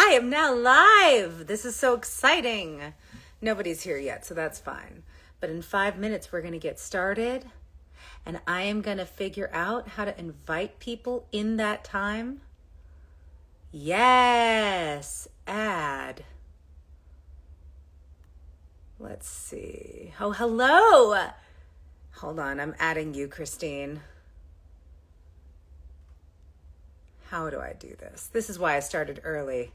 I am now live. This is so exciting. Nobody's here yet, so that's fine. But in 5 minutes, we're going to get started. And I am going to figure out how to invite people in that time. Yes, add. Let's see. Oh, hello. Hold on, I'm adding you, Christine. How do I do this? This is why I started early.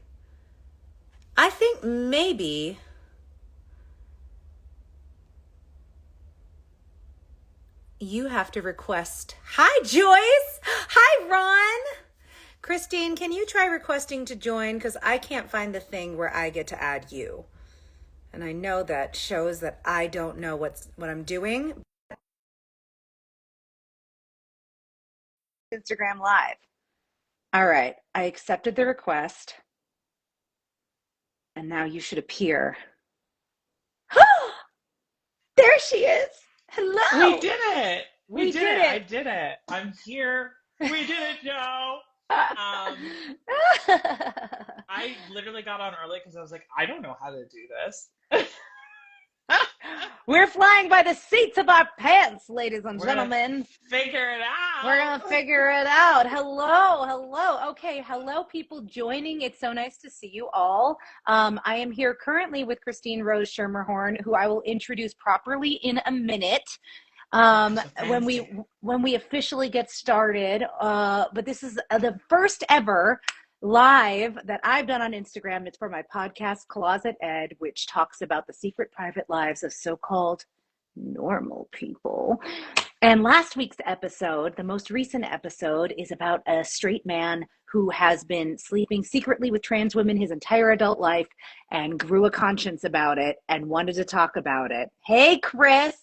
I think maybe you have to request. Hi, Joyce. Hi, Ron. Christine, can you try requesting to join? Because I can't find the thing where I get to add you. And I know that shows that I don't know what I'm doing. Instagram Live. All right, I accepted the request. And now you should appear. There she is. Hello. We did it. We did it. I did it. I'm here. We did it, Joe. I literally got on early because I was like, I don't know how to do this. We're flying by the seats of our pants, ladies and gentlemen. Figure it out. We're going to figure it out. Hello. Okay, hello, people joining. It's so nice to see you all. I am here currently with Christine Rose Schermerhorn, who I will introduce properly in a minute. When we officially get started. But this is the first ever live that I've done on Instagram. It's for my podcast, ClosetEd, which talks about the secret private lives of so-called normal people. And last week's episode, the most recent episode, is about a straight man who has been sleeping secretly with trans women his entire adult life and grew a conscience about it and wanted to talk about it. Hey, Chris.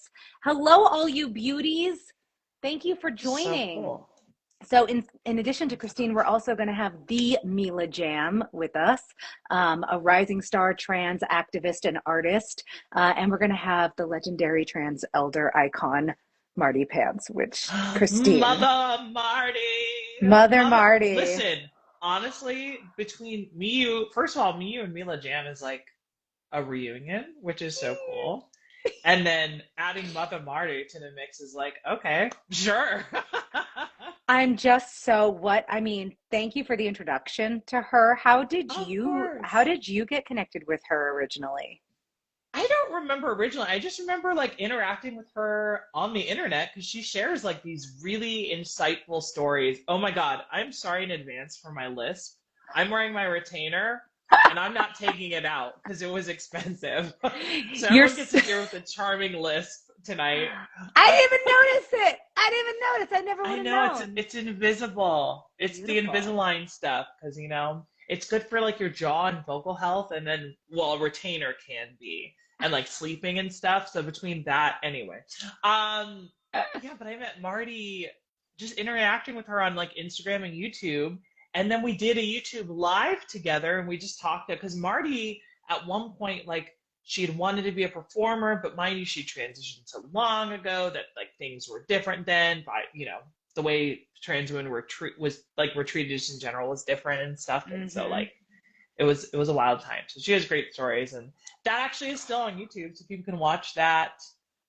Hello, all you beauties. Thank you for joining. So cool. So in addition to Christine, we're also going to have the Mila Jam with us, a rising star trans activist and artist. And we're going to have the legendary trans elder icon, Mardi Pantz, which Christine. Mother Mardi. Mother Mardi. Listen, honestly, between me, first of all, me, you, and Mila Jam is like a reunion, which is so cool. And then adding Mother Mardi to the mix is like, okay, sure. I'm just thank you for the introduction to her. How did you get connected with her originally? I don't remember originally. I just remember like interacting with her on the internet because she shares like these really insightful stories. Oh my God, I'm sorry in advance for my lisp. I'm wearing my retainer. And I'm not taking it out because it was expensive. So everyone gets to hear with a charming lisp tonight. I didn't even notice it. I never would have known. I know, it's invisible. It's beautiful. The Invisalign stuff because, it's good for like your jaw and vocal health. And then, a retainer can be. And like sleeping and stuff. So between that, anyway. But I met Mardi just interacting with her on like Instagram and YouTube. And then we did a YouTube live together and we just talked because Mardi at one point, like she had wanted to be a performer, but mind you, she transitioned so long ago that like things were different then by, the way trans women were treated just in general was different and stuff. And so like, it was a wild time. So she has great stories and that actually is still on YouTube. So people can watch that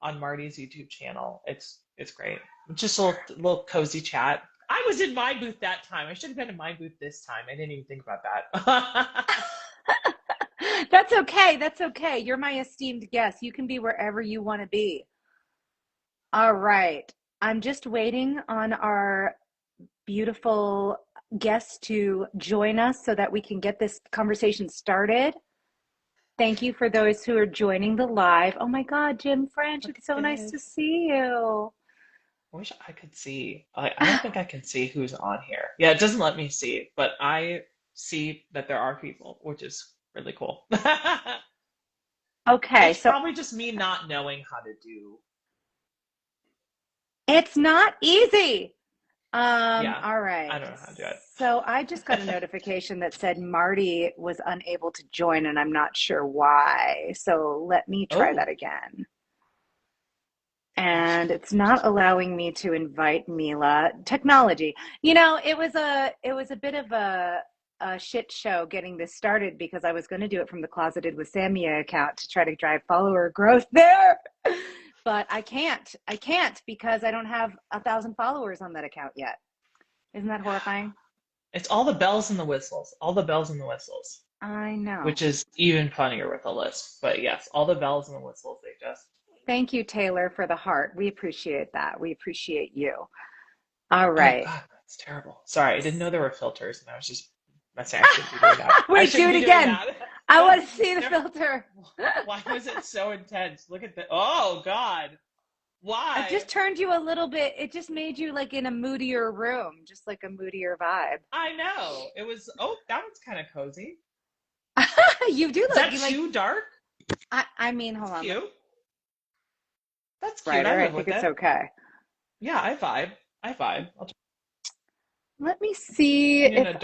on Mardi's YouTube channel. It's great. It's just a little cozy chat. I was in my booth that time. I should have been in my booth this time. I didn't even think about that. That's okay. You're my esteemed guest. You can be wherever you want to be. All right. I'm just waiting on our beautiful guest to join us so that we can get this conversation started. Thank you for those who are joining the live. Oh my God, Jim French, it's so nice to see you. I wish I could see. I don't think I can see who's on here. Yeah, it doesn't let me see, but I see that there are people, which is really cool. Okay, it's probably just me not knowing how to do. It's not easy. Yeah, all right. I don't know how to do it. So I just got a notification that said Mardi was unable to join, and I'm not sure why. So let me try that again. And it's not allowing me to invite Mila. Technology. It was a bit of a a shit show getting this started because I was going to do it from the ClosetEd with Samia account to try to drive follower growth there. But I can't because I don't have 1,000 followers on that account yet. Isn't that horrifying? It's all the bells and the whistles. All the bells and the whistles. I know. Which is even funnier with a list. But yes, all the bells and the whistles, they just. Thank you, Taylor, for the heart. We appreciate that. We appreciate you. All Oh right. God, that's terrible. Sorry, I didn't know there were filters, and I was just messing. I shouldn't be doing that. Wait, do it again. I want to see the filter. Why was it so intense? Look at the. Oh God. Why? I just turned you a little bit. It just made you like in a moodier room, just like a moodier vibe. I know. It was. Oh, that one's kind of cozy. You do look. Is that too dark? I mean, hold on. Cute. That's cute. Right, I I think it's okay. Yeah, I vibe. Let me see if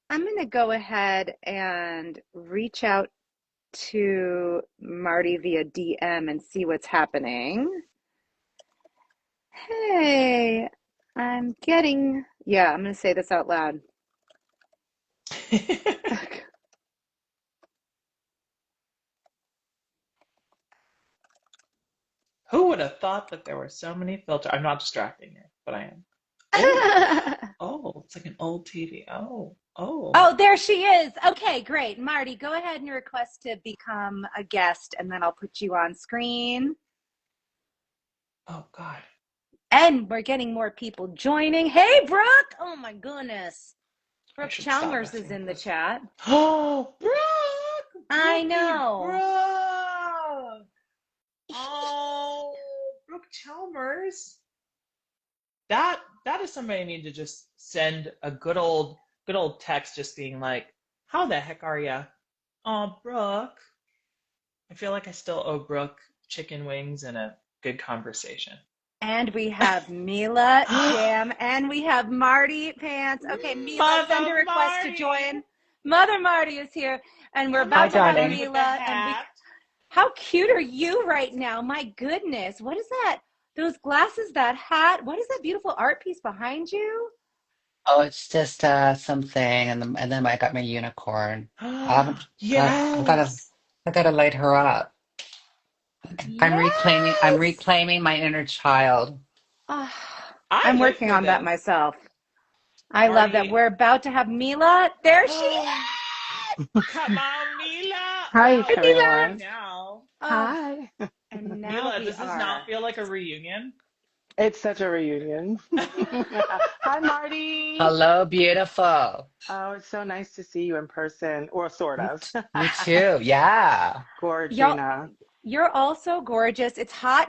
I'm going to go ahead and reach out to Mardi via DM and see what's happening. Hey, I'm going to say this out loud. Who would have thought that there were so many filters? I'm not distracting you, but I am. Oh, it's like an old TV. Oh. Oh, there she is. Okay, great. Mardi, go ahead and request to become a guest, and then I'll put you on screen. Oh, God. And we're getting more people joining. Hey, Brooke. Oh, my goodness. Brooke Chalmers is in the chat. Oh, Brooke! I know. Brooke! Oh, Brooke Chalmers. That is somebody I need to just send a good old text just being like, how the heck are ya? Oh, Brooke. I feel like I still owe Brooke chicken wings and a good conversation. And we have Mila Jam, and we have Mardi Pantz. Okay, Mila, send a request to join. Mother Mardi is here, and we're about to have Mila. How cute are you right now? My goodness, what is that? Those glasses, that hat. What is that beautiful art piece behind you? Oh, it's just something, and then I got my unicorn. Yes. I gotta light her up. I'm Yes. reclaiming my inner child. I'm working on that myself. I love that. We're about to have Mila. There she is. Come on, Mila. Hi, everyone. Now. Hi. And now Mila, does this not feel like a reunion? It's such a reunion. Hi, Mardi. Hello, beautiful. Oh, it's so nice to see you in person, or sort of. You too. Yeah. Gorgina. You're also gorgeous. It's hot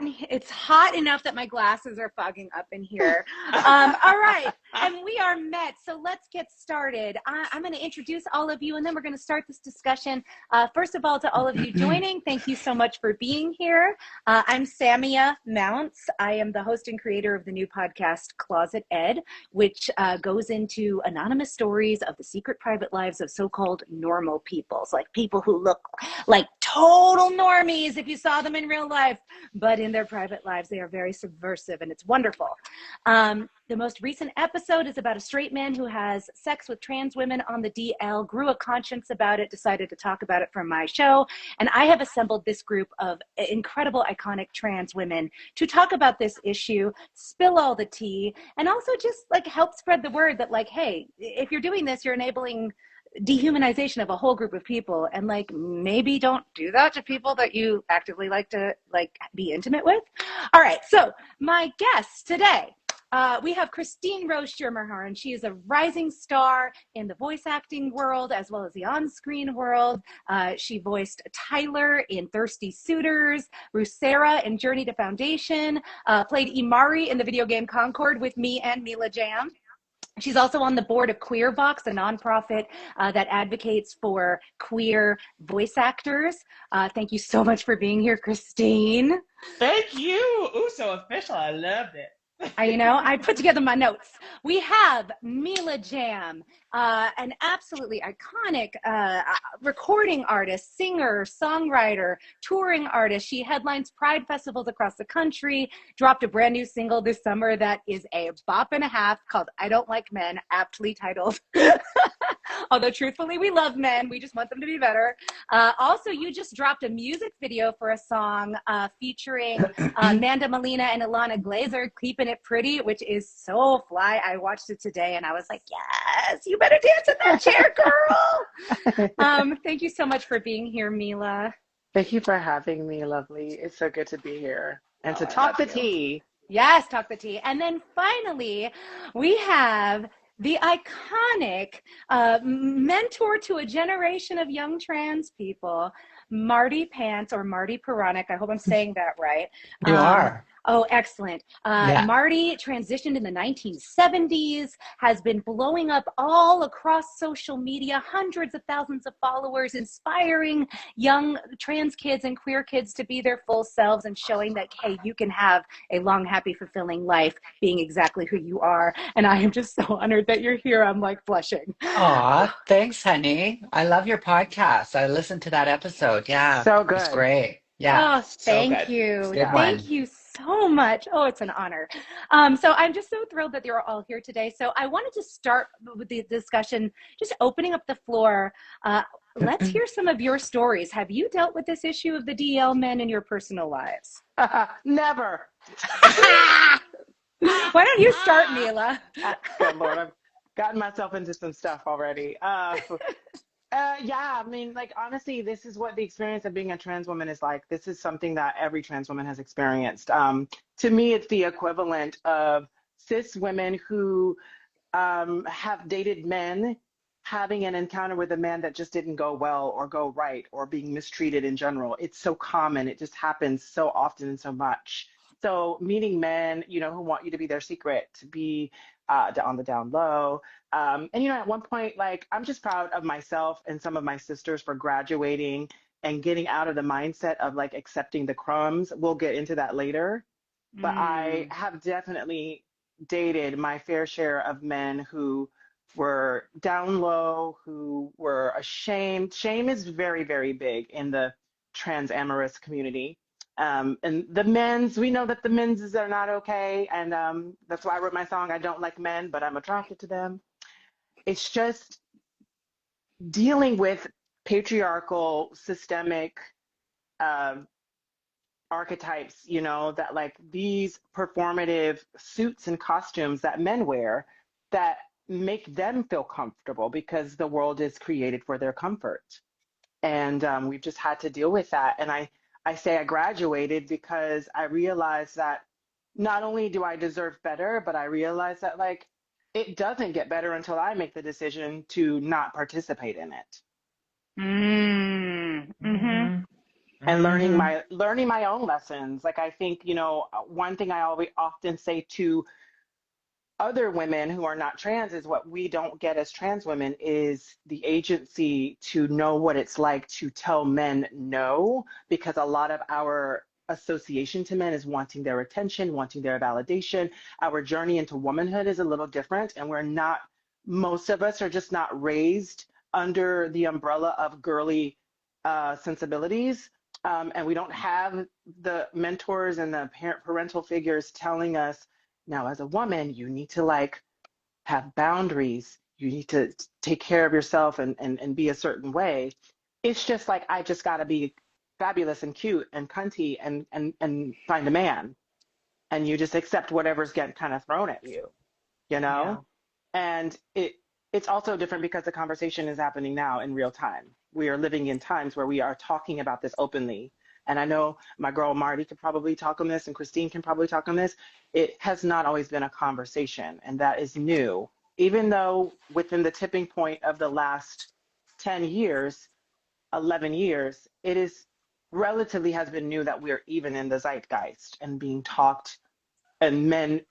enough that my glasses are fogging up in here. All right, and we are met. So let's get started. I'm going to introduce all of you, and then we're going to start this discussion. First of all, to all of you joining, thank you so much for being here. I'm Samia Mounts. I am the host and creator of the new podcast ClosetEd, which goes into anonymous stories of the secret private lives of so-called normal peoples, like people who look like total normies if you saw them in real life, but in their private lives, they are very subversive, and it's wonderful. The most recent episode is about a straight man who has sex with trans women on the DL, grew a conscience about it, decided to talk about it for my show, and I have assembled this group of incredible, iconic trans women to talk about this issue, spill all the tea, and also just like help spread the word that like, hey, if you're doing this, you're enabling dehumanization of a whole group of people, and like maybe don't do that to people that you actively like to like be intimate with. All right, so my guests today, we have Christine Rose Schermerhorn. She is a rising star in the voice acting world as well as the on-screen world. She voiced Tyler in Thirsty Suitors, Rusera in Journey to Foundation, played Imari in the video game Concord with me and Mila Jam. She's also on the board of QueerVox, a nonprofit that advocates for queer voice actors. Thank you so much for being here, Christine. Thank you. Ooh, so official. I loved it. I put together my notes. We have Mila Jam, an absolutely iconic recording artist, singer, songwriter, touring artist. She headlines Pride festivals across the country, dropped a brand new single this summer that is a bop and a half called I Don't Like Men, aptly titled. Although truthfully, we love men. We just want them to be better. Also, you just dropped a music video for a song featuring Amanda Molina and Ilana Glazer, Keeping It Pretty, which is so fly. I watched it today and I was like, yes, you better dance in that chair, girl. Thank you so much for being here, Mila. Thank you for having me, lovely. It's so good to be here and to I talk love the you. tea. Yes, talk the tea. And then finally, we have the iconic mentor to a generation of young trans people, Mardi Pantz, or Mardi Pironic. I hope I'm saying that right. You are. Oh, excellent. Yeah. Mardi transitioned in the 1970s, has been blowing up all across social media, hundreds of thousands of followers, inspiring young trans kids and queer kids to be their full selves and showing that, hey, you can have a long, happy, fulfilling life being exactly who you are. And I am just so honored that you're here. I'm like blushing. Aw, thanks, honey. I love your podcast. I listened to that episode. Yeah, So it's good. great. Yeah, Oh, So thank good. you. good Yeah. Thank one. you so much. Oh, it's an honor. So I'm just so thrilled that you're all here today. So I wanted to start with the discussion, just opening up the floor. Let's hear some of your stories. Have you dealt with this issue of the DL men in your personal lives? Never. Why don't you start, Mila? Good Lord, I've gotten myself into some stuff already. Yeah, I mean, like, honestly, this is what the experience of being a trans woman is like. This is something that every trans woman has experienced. To me, it's the equivalent of cis women who have dated men having an encounter with a man that just didn't go well or go right or being mistreated in general. It's so common. It just happens so often and so much. So meeting men, who want you to be their secret, to be on the down low. And, at one point, like, I'm just proud of myself and some of my sisters for graduating and getting out of the mindset of like accepting the crumbs. We'll get into that later. But I have definitely dated my fair share of men who were down low, who were ashamed. Shame is very, very big in the trans amorous community. And the men's, we know that the men's are not okay. And that's why I wrote my song, I Don't Like Men, but I'm attracted to them. It's just dealing with patriarchal, systemic archetypes, that like these performative suits and costumes that men wear that make them feel comfortable because the world is created for their comfort. And we've just had to deal with that. And I say I graduated because I realized that not only do I deserve better, but I realized that like it doesn't get better until I make the decision to not participate in it. Mm-hmm. And Mhm. learning my own lessons. Like I think, one thing I always often say to other women who are not trans is what we don't get as trans women is the agency to know what it's like to tell men no, because a lot of our association to men is wanting their attention, wanting their validation. Our journey into womanhood is a little different, and most of us are just not raised under the umbrella of girly sensibilities. And we don't have the mentors and the parental figures telling us, now, as a woman, you need to like have boundaries. You need to take care of yourself and be a certain way. It's just like I just gotta be fabulous and cute and cunty and find a man. And you just accept whatever's getting kind of thrown at you, you Yeah. know? And it's also different because the conversation is happening now in real time. We are living in times where we are talking about this openly. And I know my girl Marty could probably talk on this, and Christine can probably talk on this. It has not always been a conversation, and that is new. Even though within the tipping point of the last 10 years, 11 years, it is relatively has been new that we're even in the zeitgeist and being talked and men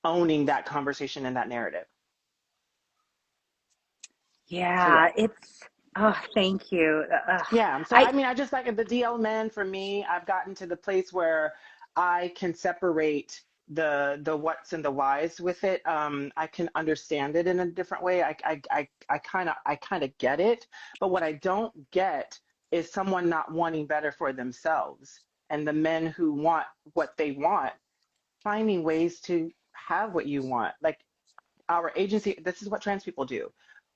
owning that conversation and that narrative. So yeah. Yeah, thank you. Yeah. So I I mean, I just like the DL men for me, I've gotten to the place where I can separate the what's and the whys with it. I can understand it in a different way. I kind of get it, but what I don't get is someone not wanting better for themselves, and the men who want what they want finding ways to have what you want. Like our agency, this is what trans people do.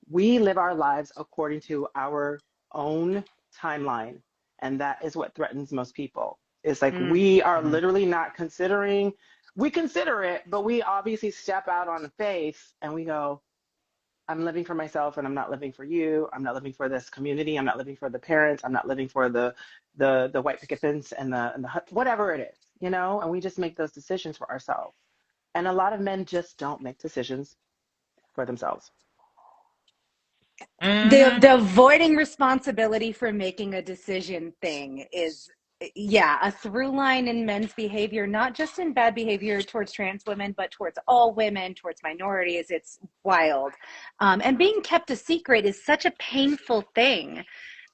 We live our lives according to our own timeline, and that is what threatens most people. It's like we are Mhm. literally not considering, we consider it, but we obviously step out on faith and we go, I'm living for myself and I'm not living for you. I'm not living for this community. I'm not living for the parents. I'm not living for the white picket fence and the whatever it is, you know, and we just make those decisions for ourselves. And a lot of men just don't make decisions for themselves. The avoiding responsibility for making a decision thing is, yeah, a through line in men's behavior, not just in bad behavior towards trans women, but towards all women, towards minorities. It's wild. And being kept a secret is such a painful thing.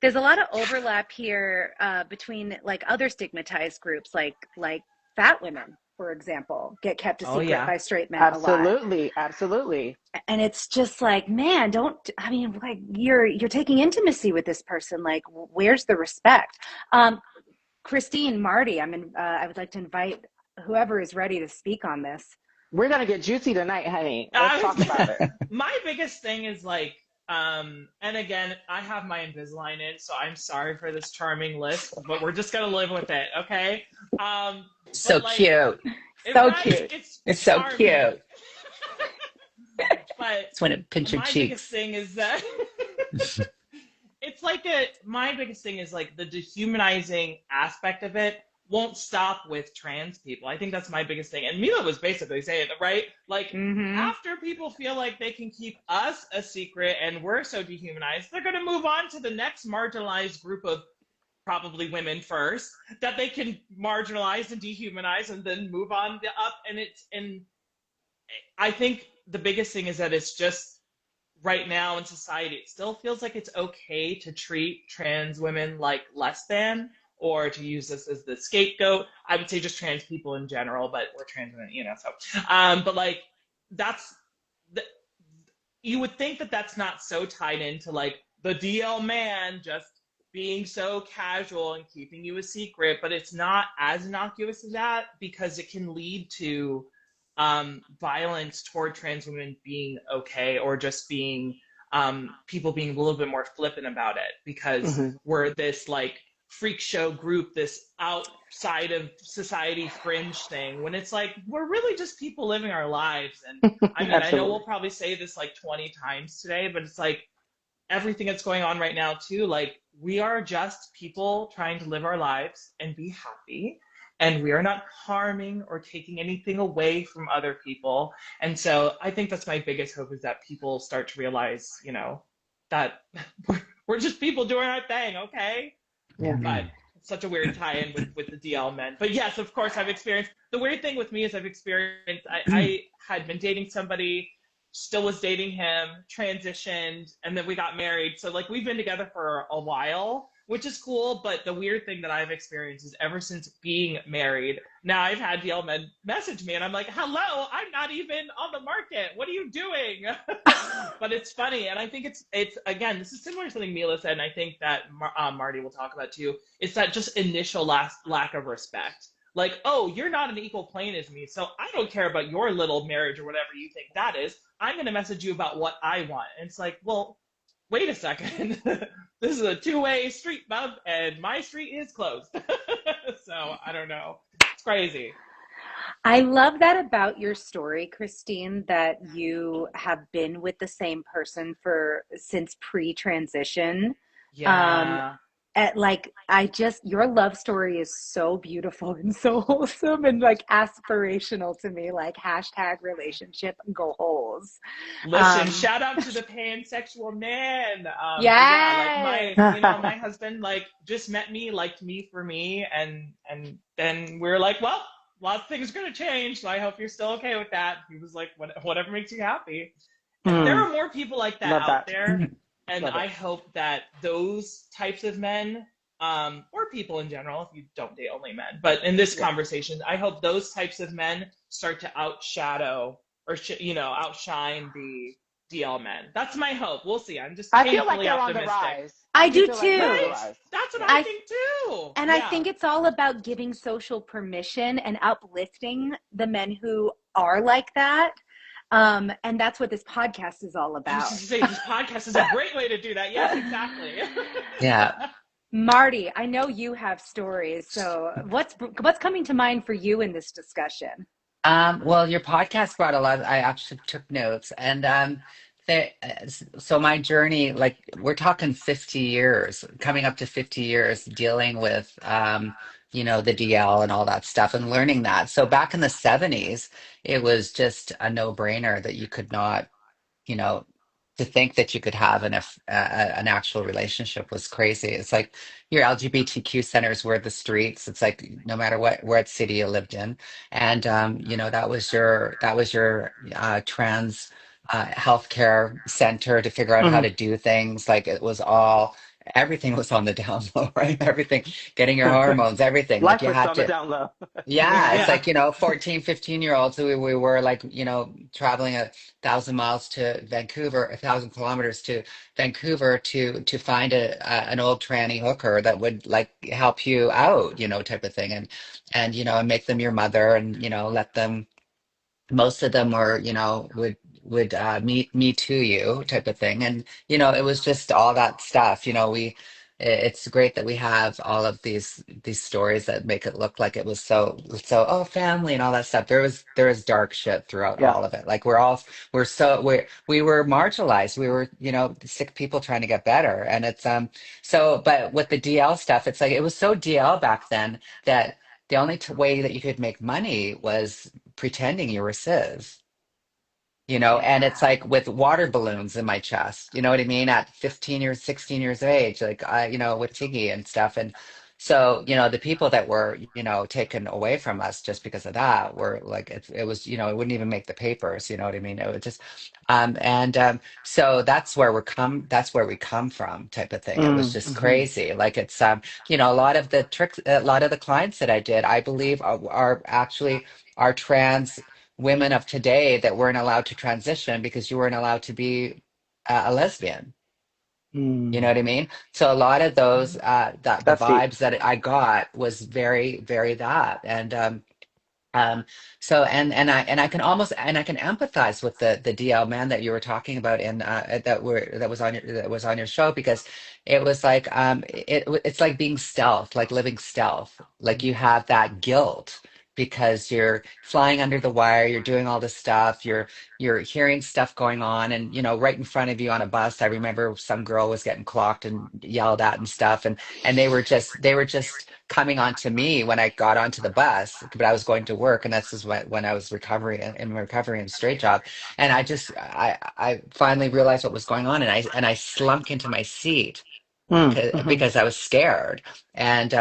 There's a lot of overlap here between like other stigmatized groups, like fat women, for example, get kept a Oh secret yeah. by straight men a lot. Absolutely, absolutely. And it's just like, man, don't, I mean, like you're taking intimacy with this person, like where's the respect? Christine, Mardi, I would like to invite whoever is ready to speak on this. We're gonna get juicy tonight, honey. Let's talk about it. My biggest thing is like, and again, I have my Invisalign in, so I'm sorry for this charming list, but we're just gonna live with it, okay? So But like, cute. So right, cute. It's so charming. cute. But It's when it pinch your my biggest cheeks. thing is that it's like my biggest thing is like the dehumanizing aspect of it won't stop with trans people. I think that's my biggest thing. And Mila was basically saying it, right? Like after people feel like they can keep us a secret and we're so dehumanized, they're going to move on to the next marginalized group of probably women first that they can marginalize and dehumanize and then move on up. And I think the biggest thing is that it's just right now in society, it still feels like it's okay to treat trans women like less than, or to use this as the scapegoat. I would say just trans people in general, but we're trans women, you know, so. But like, that's, the, you would think that that's not so tied into like the DL man just being so casual and keeping you a secret, but it's not as innocuous as that because it can lead to violence toward trans women being okay, or just being people being a little bit more flippant about it because we're this like freak show group, this outside of society fringe thing, when it's like we're really just people living our lives. And I mean, I know we'll probably say this like 20 times today, but it's like everything that's going on right now too, like we are just people trying to live our lives and be happy, and we are not harming or taking anything away from other people. And so I think that's my biggest hope, is that people start to realize, you know, that we're just people doing our thing, okay? Yeah. But it's such a weird tie-in with the DL men. But yes, of course, I've experienced, the weird thing with me is I had been dating somebody, still was dating him, transitioned, and then we got married. So like we've been together for a while, which is cool. But the weird thing that I've experienced is ever since being married, now I've had DL men message me and I'm like, hello, I'm not even on the market. What are you doing? But it's funny. And I think it's again, this is similar to something Mila said. And I think that Mardi will talk about too. It's that just initial lack of respect. Like, oh, you're not an equal plane as me, so I don't care about your little marriage or whatever you think that is. I'm going to message you about what I want. And it's like, well, wait a second. This is a two-way street, bub, and my street is closed. So I don't know. It's crazy. I love that about your story, Christine, that you have been with the same person since pre-transition. Yeah. Your love story is so beautiful and so wholesome and like aspirational to me, like hashtag relationship goals. Listen, shout out to the pansexual man. Yes. Yeah, like my husband like just met me, liked me for me, and then we're like, well, lots of things are gonna change, so I hope you're still okay with that. He was like, whatever makes you happy. And there are more people like that out there. And I hope that those types of men or people in general if you don't date only men. But in this Yeah. conversation, I hope those types of men start to outshadow or outshine the DL men. That's my hope. We'll see. I'm just I feel like painfully they're on the optimistic. rise. I I do do feel like they're on the Right? too. rise. That's what Yeah. I I think too. And I Yeah. think it's all about giving social permission and uplifting the men who are like that. And that's what this podcast is all I was about. just saying this podcast is a great way to do that. Yes, exactly. Yeah. Marty, I know you have stories. So what's coming to mind for you in this discussion? Well, your podcast brought a lot. I actually took notes, and so my journey, like we're talking 50 years, coming up to 50 years, dealing with, the DL and all that stuff, and learning that. So back in the 70s, it was just a no-brainer that you could not, you know, to think that you could have an actual relationship was crazy. It's like your LGBTQ centers were the streets. It's like no matter what city you lived in, and that was your trans healthcare center to figure out how Hmm. to do things. Like it was all everything was on the down low, right? Everything, getting your hormones, everything. Like Life you was had on the to. down low. Yeah, it's Yeah. like, 14, 15-year-olds. We were like, traveling 1,000 miles to Vancouver, 1,000 kilometers to Vancouver to find an old tranny hooker that would like help you out, type of thing. And make them your mother and, let them most of them were, would me to you type of thing. And, it was just all that stuff. It's great that we have all of these stories that make it look like it was so, oh, family and all that stuff. There was dark shit throughout Yeah. all of it. Like we were marginalized. We were, sick people trying to get better. And but with the DL stuff, it's like it was so DL back then that the only way that you could make money was pretending you were cis, and it's Yeah. like with water balloons in my chest, you know what I mean? At 15 years, 16 years of age, like with Tiggy and stuff. And so, the people that were, taken away from us just because of that were like, it was, it wouldn't even make the papers, you know what I mean? It would just, and so that's where we come from type of thing. It was just Mm-hmm. crazy. Like a lot of the tricks, a lot of the clients that I did, I believe are actually are trans women of today that weren't allowed to transition because you weren't allowed to be a lesbian. You know Mm. what I mean? So a lot of those that the That's deep. vibes that I got was very, very that. Um, so and I can empathize with the DL man that you were talking about in that was on your show because it was like it's like being stealth, like living stealth. Like you have that guilt because you're flying under the wire, you're doing all this stuff, you're hearing stuff going on, and right in front of you on a bus. I remember some girl was getting clocked and yelled at and stuff, and they were just coming on to me when I got onto the bus, but I was going to work, and this is when I was in recovery and straight job, and I finally realized what was going on, and I slunk into my seat Mm-hmm. because I was scared, and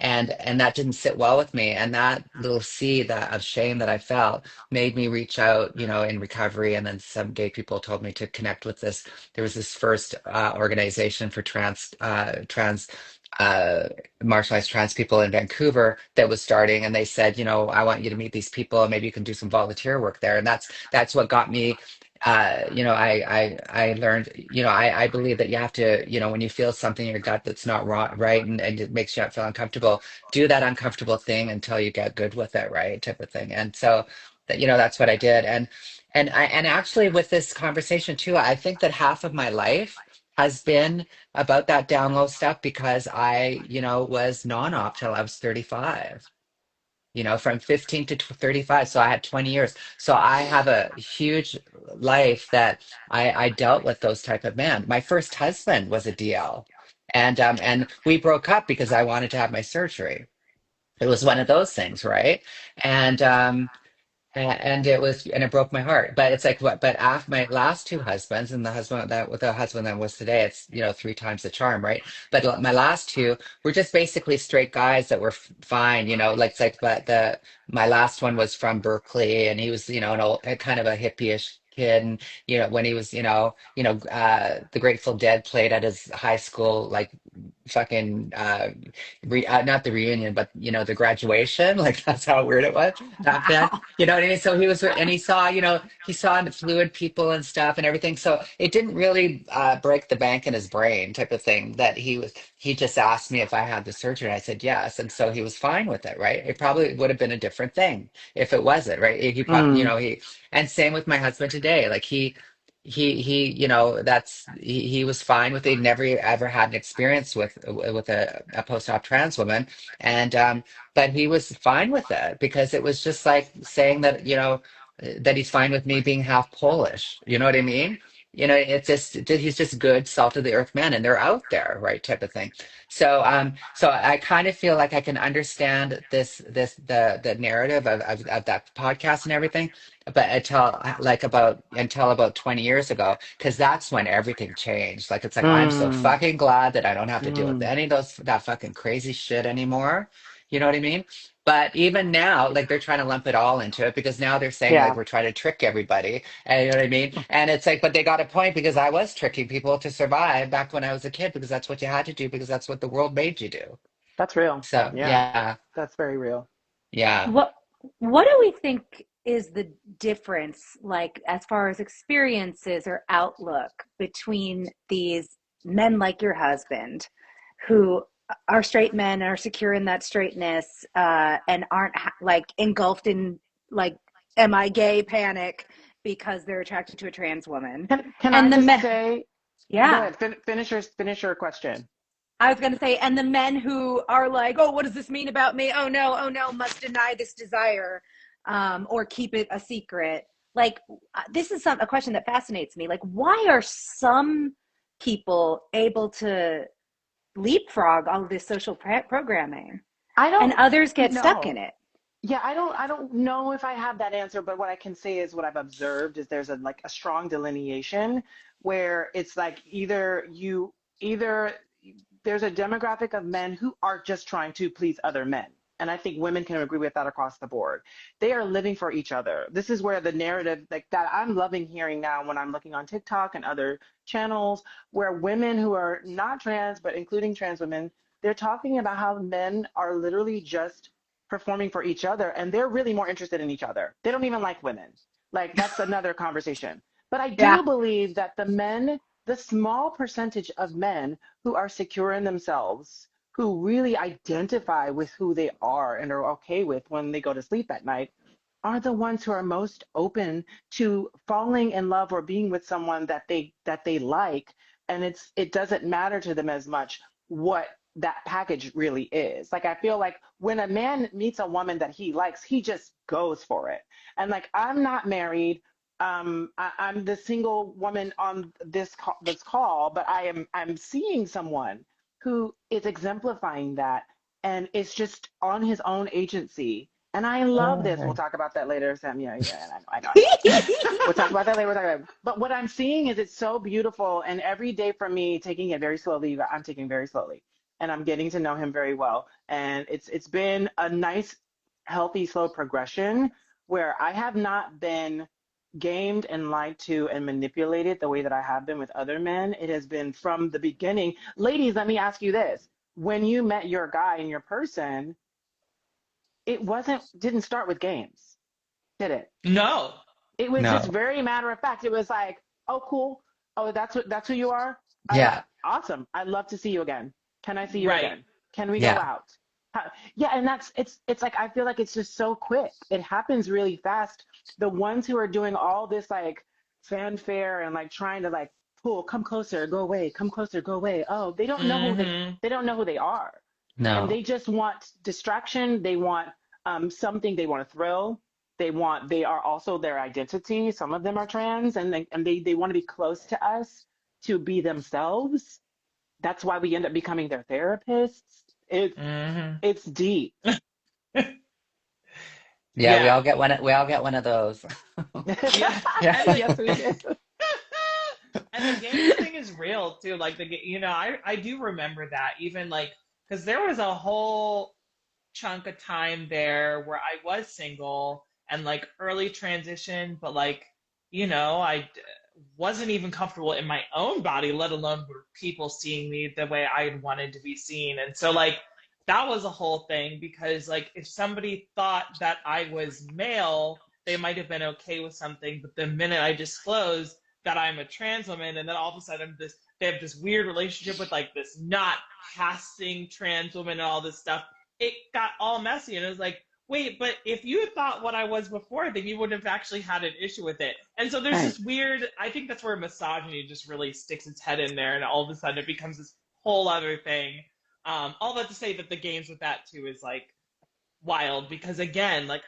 and that didn't sit well with me, and that little seed of shame that I felt made me reach out, in recovery, and then some gay people told me to connect with this. There was this first organization for trans uh, marginalized trans people in Vancouver that was starting, and they said, I want you to meet these people, and maybe you can do some volunteer work there, and that's what got me I learned, I believe that you have to, when you feel something in your gut that's not right and it makes you feel uncomfortable, do that uncomfortable thing until you get good with it, right? Type of thing. And so that, that's what I did. And actually with this conversation too, I think that half of my life has been about that down low stuff because I, was non-op till I was 35, from 15 to 35. So I had 20 years. So I have a huge life that I dealt with those type of men. My first husband was a DL. And we broke up because I wanted to have my surgery. It was one of those things, right? And and it broke my heart. But it's like what? But after my last two husbands and the husband that was today, it's three times the charm, right? But my last two were just basically straight guys that were fine, like it's like but the my last one was from Berkeley, and he was an old kind of a hippie-ish kid, and when he was the Grateful Dead played at his high school like fucking not the reunion, but the graduation. Like that's how weird it was back then. You know what I mean? So he was, and he saw, he saw fluid people and stuff and everything. So it didn't really break the bank in his brain type of thing that he just asked me if I had the surgery. And I said yes. And so he was fine with it, right? It probably would have been a different thing if it wasn't, right? He probably, Mm. and same with my husband today. Like he was fine with it. He never ever had an experience with a post-op trans woman. And but he was fine with it because it was just like saying that, that he's fine with me being half Polish. You know what I mean? It's just he's just good, salt of the earth man, and they're out there, right, type of thing. So I kind of feel like I can understand the narrative of that podcast and everything, but until about 20 years ago, because that's when everything changed. Like it's like I'm so Mm. fucking glad that I don't have to deal with Mm. any of that fucking crazy shit anymore. You know what I mean? But even now, like they're trying to lump it all into it because now they're saying like Yeah, we're trying to trick everybody. And you know what I mean? And it's like, but they got a point because I was tricking people to survive back when I was a kid because that's what you had to do because that's what the world made you do. that's real. So Yeah, yeah, that's very real. yeah. What what do we think is the difference, like as far as experiences or outlook between these men like your husband, who are straight men, are secure in that straightness, and aren't like engulfed in like am I gay panic because they're attracted to a trans woman, Can I and the just men, say, go yeah. ahead, finish your question. I was going to say, and the men who are like, oh, what does this mean about me? Oh no, must deny this desire, or keep it a secret. Like, this is a question that fascinates me. Like, why are some people able to leapfrog all of this social programming I and don't others get stuck in know. it? Yeah, I don't know if I have that answer, but what I can say is what I've observed is there's a strong delineation where it's like either there's a demographic of men who are just trying to please other men. And I think women can agree with that across the board. They are living for each other. This is where the narrative like that I'm loving hearing now when I'm looking on TikTok and other channels where women who are not trans, but including trans women, they're talking about how men are literally just performing for each other and they're really more interested in each other. They don't even like women. Like that's another conversation. But I Yeah. do believe that the small percentage of men who are secure in themselves, who really identify with who they are and are okay with when they go to sleep at night, are the ones who are most open to falling in love or being with someone that they like, and it doesn't matter to them as much what that package really is. Like I feel like when a man meets a woman that he likes, he just goes for it. And like I'm not married, I'm the single woman on this call, but I'm seeing someone who is exemplifying that, and it's just on his own agency. And I love this. We'll Oh, talk about that later, Sam. Yeah, I know. We'll talk about that later. We'll talk about it. But what I'm seeing is it's so beautiful, and every day for me, taking it very slowly, I'm taking very slowly, and I'm getting to know him very well. And it's been a nice, healthy, slow progression where I have not been gamed and lied to and manipulated the way that I have been with other men. It has been from the beginning. Ladies, let me ask you this. When you met your guy and your person, it didn't start with games, did it? No. It was just no. very matter of fact. It was like, oh, cool. Oh, that's who you are. Yeah. Awesome. I'd love to see you again. Can I see you Right. again? Can we go Yeah. out? Yeah, and it's like I feel like it's just so quick. It happens really fast. The ones who are doing all this like fanfare and like trying to like pull, come closer, go away, come closer, go away. Oh, Mm-hmm. they don't know who they are, and No. they just want distraction. They want something. They want a thrill. They are also their identity. Some of them are trans, and they want to be close to us to be themselves. That's why we end up becoming their therapists. Mm-hmm. It's deep. Yeah, we Yeah. all get we all get one of those. Yeah. Yeah. And Yes, we do. and the games thing is real too. Like I do remember that even like because there was a whole chunk of time there where I was single and like early transition, but like I wasn't even comfortable in my own body, let alone were people seeing me the way I wanted to be seen. And so like that was a whole thing because like if somebody thought that I was male, they might have been okay with something, but the minute I disclosed that I'm a trans woman, and then all of a sudden they have this weird relationship with like this not passing trans woman and all this stuff, it got all messy. And it was like, wait, but if you thought what I was before, then you wouldn't have actually had an issue with it. And so there's Right. this weird, I think that's where misogyny just really sticks its head in there, and all of a sudden it becomes this whole other thing. All that to say that the games with that too is like wild because again, like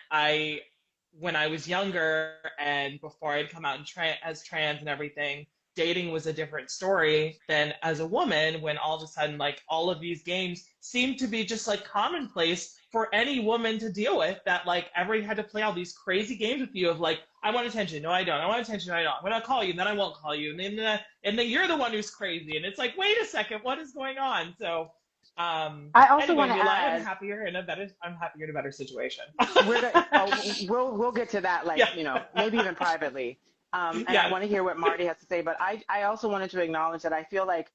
when I was younger and before I'd come out as trans and everything, dating was a different story than as a woman when all of a sudden like all of these games seem to be just like commonplace for any woman to deal with, that like everybody had to play all these crazy games with you of like, I want attention, no I don't, I want attention, no I don't, I'm gonna call you and then I won't call you, and then you're the one who's crazy, and it's like, wait a second, what is going on? So I also anyway, want to Mila, add, I'm happier in a better situation. we'll get to that, like, Yeah. you know, maybe even privately. And I Yeah. want to hear what Marty has to say, but I also wanted to acknowledge that I feel like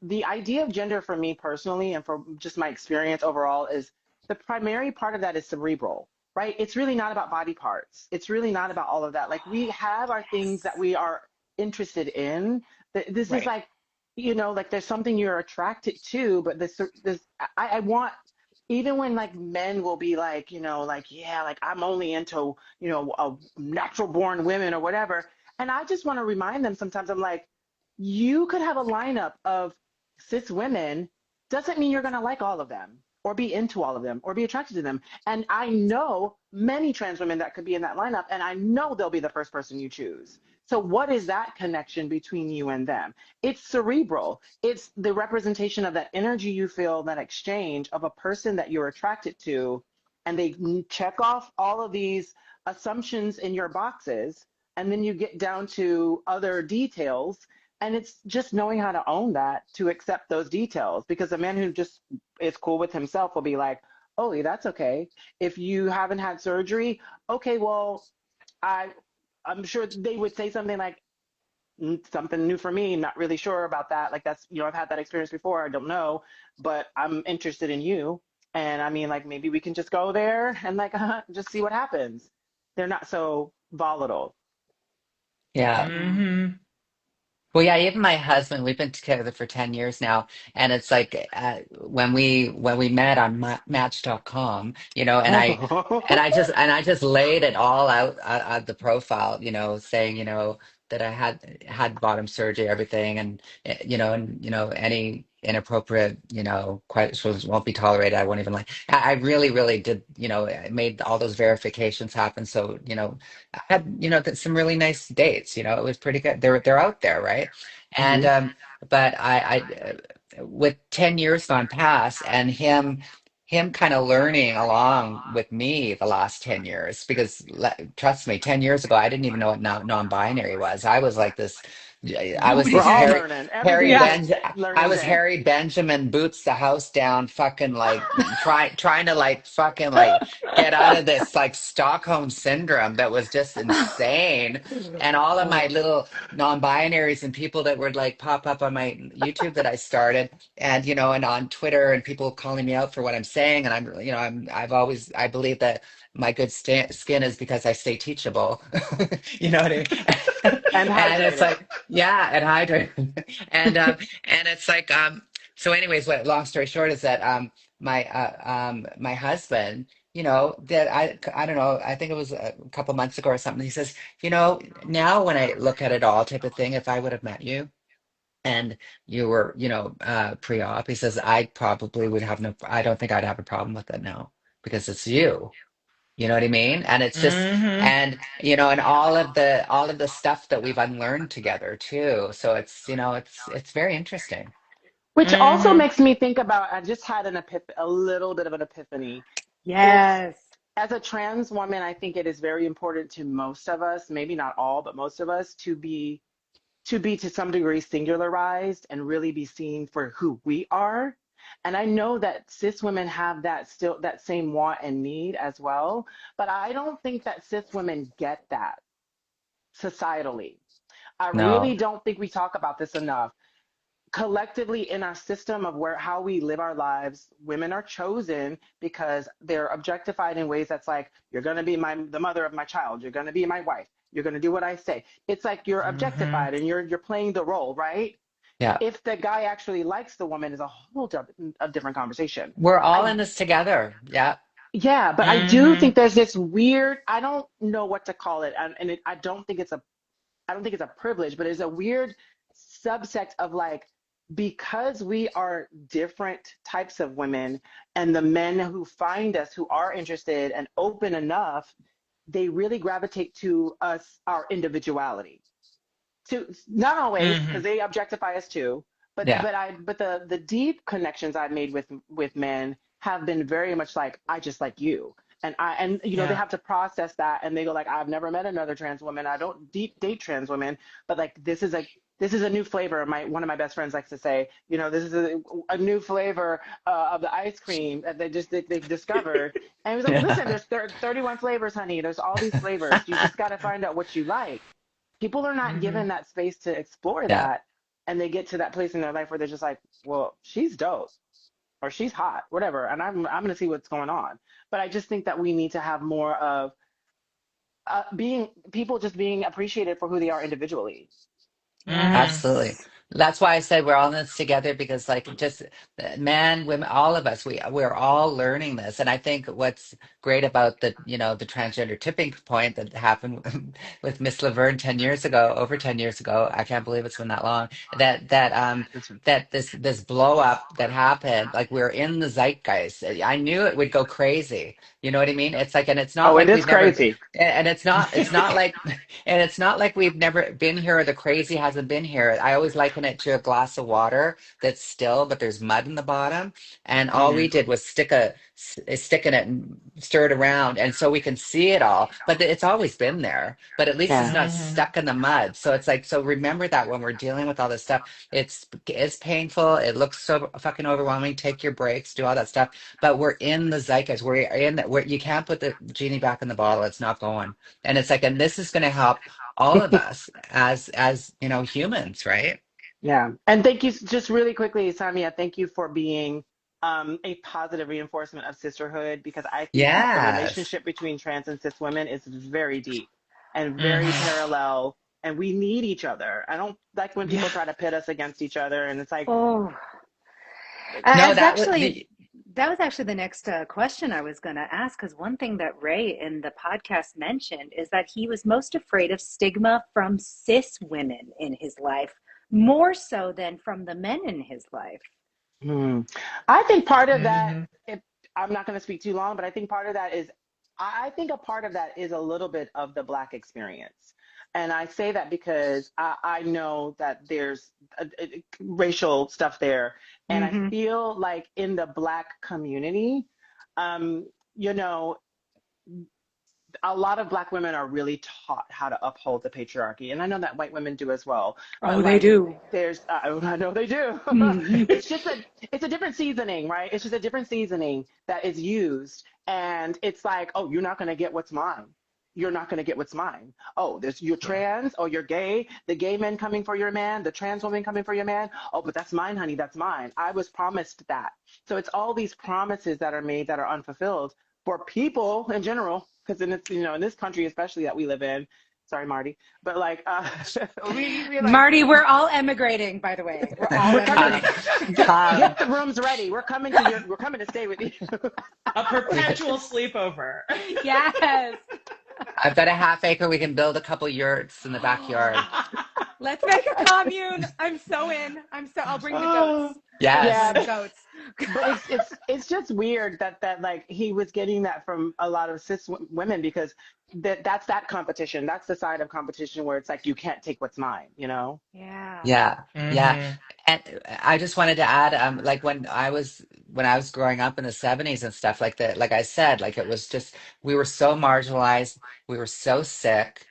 the idea of gender for me personally and for just my experience overall is the primary part of that is cerebral, right? It's really not about body parts. It's really not about all of that. Like we have our things that we are interested in. This is Right. like, you know, like there's something you're attracted to, but this I want, even when like men will be like, you know, like, yeah, like I'm only into, you know, natural born women or whatever. And I just want to remind them sometimes, I'm like, you could have a lineup of cis women, doesn't mean you're going to like all of them or be into all of them or be attracted to them. And I know many trans women that could be in that lineup, and I know they'll be the first person you choose. So what is that connection between you and them? It's cerebral. It's the representation of that energy you feel, that exchange of a person that you're attracted to, and they check off all of these assumptions in your boxes, and then you get down to other details, and it's just knowing how to own that, to accept those details, because a man who just is cool with himself will be like, oh, that's okay. If you haven't had surgery, okay, well, I I'm sure they would say something like, something new for me, not really sure about that. Like that's, you know, I've had that experience before, I don't know, but I'm interested in you. And I mean, like maybe we can just go there and like just see what happens. They're not so volatile. Yeah. Mm-hmm. Well, yeah, even my husband, we've been together for 10 years now, and it's like when we met on Match.com, you know, and I and Oh, I just laid it all out at the profile, you know, saying, you know, that I had bottom surgery, everything, and you know, any inappropriate, you know, questions won't be tolerated. I won't even like. I really, really did, you know, I made all those verifications happen. So, you know, I had, you know, some really nice dates. You know, it was pretty good. They're out there, right? And mhm. but with 10 years gone past, and him kind of learning along with me the last 10 years, because trust me, 10 years ago I didn't even know what non-binary was. I was like this. I was Nobody We're this all did. learning. Harry Everything's Yeah. a Ben. I learning was day. Harry Benjamin boots the house down, fucking like trying to like fucking like get out of this like Stockholm syndrome that was just insane. And all of my Oh. little non-binaries and people that would like pop up on my YouTube that I started, and you know, and on Twitter, and people calling me out for what I'm saying. And I'm, you know, I believe that my good skin is because I stay teachable. You know what I mean? And And it's hydrated. like, yeah, and hydrated. And it's like, so anyways, what long story short is that my husband, you know, that I don't know, I think it was a couple months ago or something, he says, you know, now when I look at it all, type of thing, if I would have met you and you were, you know, pre-op, he says, I probably would have no, I don't think I'd have a problem with it now, because it's you. You know what I mean? And it's just, Mm-hmm. and you know, and all of the stuff that we've unlearned together too. So it's, you know, it's very interesting. Which also Mm-hmm. makes me think about, I just had a little bit of an epiphany. It's, Yes. as a trans woman, I think it is very important to most of us, maybe not all, but most of us, to some degree singularized and really be seen for who we are. And I know that cis women have that same want and need as well, but I don't think that cis women get that societally. I really No. don't think we talk about this enough. Collectively in our system of where how we live our lives, women are chosen because they're objectified in ways that's like, you're gonna be the mother of my child, you're gonna be my wife, you're gonna do what I say. It's like you're Mm-hmm. objectified and you're playing the role, right? Yeah. If the guy actually likes the woman is a a different conversation. We're all I in this together. Yeah. Yeah, but I do Mm-hmm. think there's this weird, I don't know what to call it, and I don't think it's I don't think it's a privilege, but it's a weird subsect of like, because we are different types of women, and the men who find us who are interested and open enough, they really gravitate to us, our individuality. To not always, Mm-hmm. because they objectify us too, Yeah. but the deep connections I've made with men have been very much like, I just like you. And you know, they Yeah. have to process that, and they go like, I've never met another trans woman. I don't deep date trans women, but like, this is a new flavor. My one of my best friends likes to say, you know, this is a new flavor of the ice cream that they've discovered. And he was like, listen, Yeah. there's 31 flavors, honey. There's all these flavors. You just got to find out what you like. People are not Mm-hmm. given that space to explore Yeah. that, and they get to that place in their life where they're just like, well, she's dope or she's hot, whatever, and I'm going to see what's going on. But I just think that we need to have more of being people just being appreciated for who they are individually. Mm-hmm. Absolutely. Yes. That's why I said we're all in this together because like just men, women, all of us, we're all learning this. And I think what's great about the, the transgender tipping point that happened with Miss Laverne 10 years ago, over 10 years ago, I can't believe it's been that long, That's that this blow up that happened, like we're in the zeitgeist. I knew it would go crazy. You know what I mean? It's like, and it's not Oh, it like is we've never, crazy. and it's not like and it's not like we've never been here or the crazy hasn't been here. I always liken it to a glass of water that's still, but there's mud in the bottom. And all we Mm, did was stick in it and stir it around. And so we can see it all, but it's always been there, but at least it's yeah. not Mm-hmm. stuck in the mud. So it's like, so remember that when we're dealing with all this stuff, it's painful. It looks so fucking overwhelming. Take your breaks, do all that stuff. But we're in the zeitgeist. We're in that, where you can't put the genie back in the bottle. It's not going. And it's like, and this is going to help all of us as humans, right? Yeah. And thank you, just really quickly, Samia, thank you for being a positive reinforcement of sisterhood, because I think that the Yes. relationship between trans and cis women is very deep and very Mm-hmm. parallel, and we need each other. I don't like when Yeah. people try to pit us against each other, and it's like, Oh, No, as that was actually the that was actually the next question I was going to ask, because one thing that Ray in the podcast mentioned is that he was most afraid of stigma from cis women in his life, more so than from the men in his life. hmm. I think part of that, Mm-hmm. if I'm not going to speak too long, but I think part of that is, I think a part of that is a little bit of the Black experience. And I say that because I know that there's racial stuff there. And I Hmm. feel like in the Black community, um, you know, a lot of Black women are really taught how to uphold the patriarchy, and I know that white women do as well. But Oh, they like, do. there's, I know they do. Hmm. It's just it's a different seasoning, right? It's just a different seasoning that is used, and it's like, oh, you're not gonna get what's mine. You're not gonna get what's mine. Oh, there's you're Yeah. trans, oh, you're gay. The gay men coming for your man, the trans woman coming for your man. Oh, but that's mine, honey. That's mine. I was promised that. So it's all these promises that are made that are unfulfilled for people in general, because in this, in this country especially that we live in, sorry, Marty, but like, we like, Marty, we're all emigrating, by the way. We're all we're coming. come, emigrating. come. Get the rooms ready. We're coming to stay with you. A perpetual sleepover. Yes. I've got a half acre. We can build a couple yurts in the backyard. Let's make a commune. I'm so in. I'll bring the Oh, goats. I will Yeah, bring the yes. goats. but it's just weird that like he was getting that from a lot of cis women, because that's that competition. That's the side of competition where it's like, you can't take what's mine. Yeah. Yeah, yeah. Mm-hmm. And I just wanted to add, like when I was growing up in the 70s and stuff like that, like I said, like it was just we were so marginalized, we were so sick,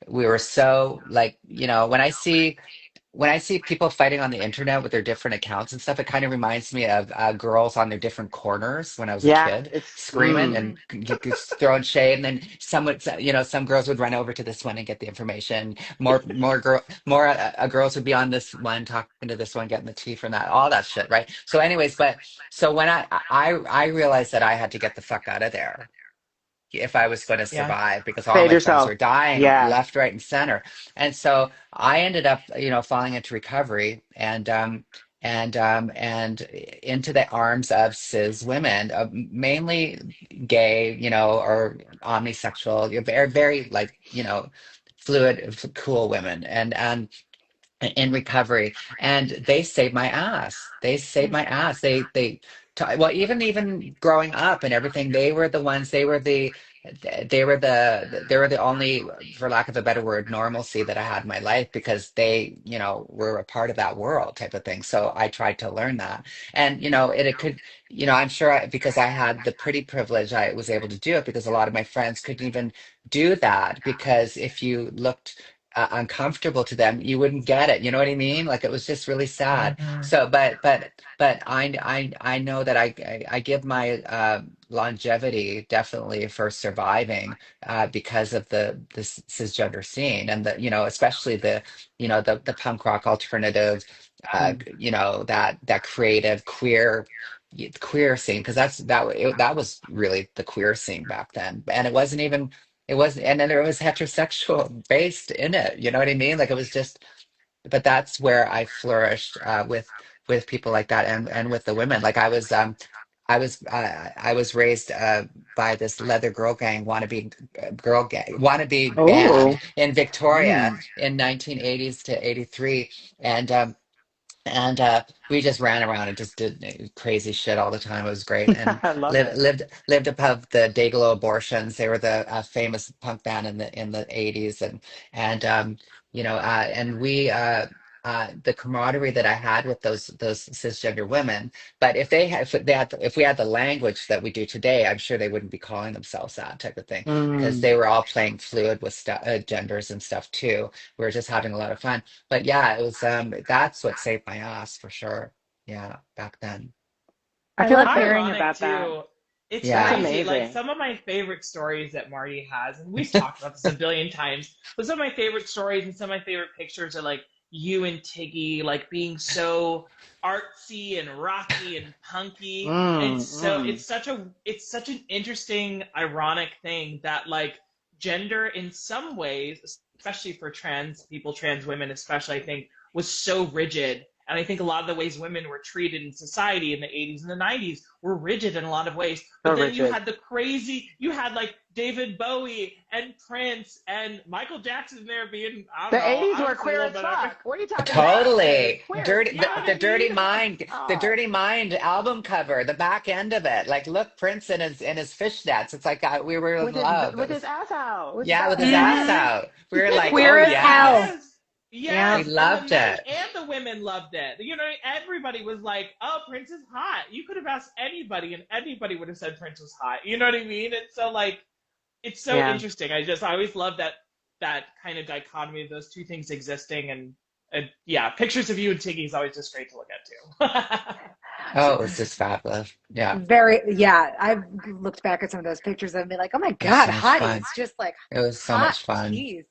we were so like, when I see when I see people fighting on the internet with their different accounts and stuff, it kind of reminds me of girls on their different corners when I was a Yeah, kid, it's screaming and throwing shade. And then some girls would run over to this one and get the information. More girls would be on this one talking to this one, getting the tea from that, all that shit, right? So, anyways, but so when I realized that I had to get the fuck out of there if I was going to Yeah. survive because all save my friends yourself. were dying Yeah. left, right, and center. And so I ended up, falling into recovery and into the arms of cis women, mainly gay, or omnisexual, very, very like, fluid, cool women. And in recovery, and they saved my ass. They saved my ass. Well, even growing up and everything, they were the ones. They were the only, for lack of a better word, normalcy that I had in my life, because they, were a part of that world type of thing. So I tried to learn that, and it could, I'm sure because I had the pretty privilege, I was able to do it, because a lot of my friends couldn't even do that, because if you looked uncomfortable to them, you wouldn't get it. You know what I mean? Like, it was just really sad. Hmm. So, but I know that I give my longevity definitely for surviving, because of the cisgender scene, and especially the punk rock alternative, Mm. that creative queer scene, because that was really the queer scene back then. And it wasn't, and then there was heterosexual based in it. You know what I mean? Like, it was just, but that's where I flourished, with people like that, and with the women. Like, I was raised, by this leather girl gang, wannabe band Oh. in Victoria Mm. in 1980s to 83. And we just ran around and just did crazy shit all the time. It was great. And I love lived it. lived lived above the Dayglow Abortions. They were the famous punk band in the 80s. And we the camaraderie that I had with those cisgender women. But if we had the language that we do today, I'm sure they wouldn't be calling themselves that type of thing, because Mm. they were all playing fluid with genders and stuff too. We were just having a lot of fun. But yeah, it was that's what saved my ass for sure. Yeah, back then. I I feel love like How hearing ironic about that. too. It's That's Yeah. crazy. Like amazing. some of my favorite stories that Marty has, and we've talked about this a billion times, but some of my favorite stories and some of my favorite pictures are like you and Tiggy, like being so artsy and rocky and punky. And Mm, so mm. it's such an interesting, ironic thing that like gender in some ways, especially for trans people, trans women especially, I think, was so rigid. And I think a lot of the ways women were treated in society in the 80s and the 90s were rigid in a lot of ways. So But then you rigid. had you had like David Bowie and Prince and Michael Jackson there being, I don't The know, 80s were obviously a queer little as bit of, fuck. What are you talking about? yes, Totally. Queer as Dirty you know the, what fuck. the I Dirty mean? Mind, the God. Dirty Mind album cover, the back end of it. Like, look, Prince in his fishnets. It's like, we were in love. It With his was, ass out. With his yeah, with ass his ass hmm out. out. We were like, oh Queer as yes. hell. Yes, Yeah. We yes, and the loved men it. and the women loved it. You know, everybody was like, "Oh, Prince is hot." You could have asked anybody, and anybody would have said Prince was hot. You know what I mean? And so, like, it's so Yeah. interesting. I always love that kind of dichotomy of those two things existing, and yeah, pictures of you and Tiggy is always just great to look at too. Oh, it was just fabulous. Yeah, Very, yeah. I've looked back at some of those pictures and been like, oh my it was God, so much hottie. fun. It's just like It was so hot much fun. cheese.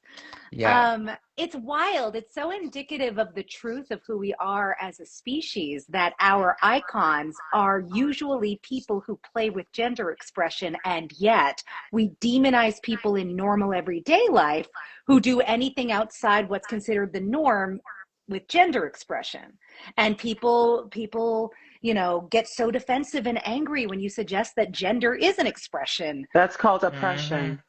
Yeah. It's wild. It's so indicative of the truth of who we are as a species that our icons are usually people who play with gender expression, and yet we demonize people in normal everyday life who do anything outside what's considered the norm with gender expression. And people, get so defensive and angry when you suggest that gender is an expression. That's called Hmm. oppression.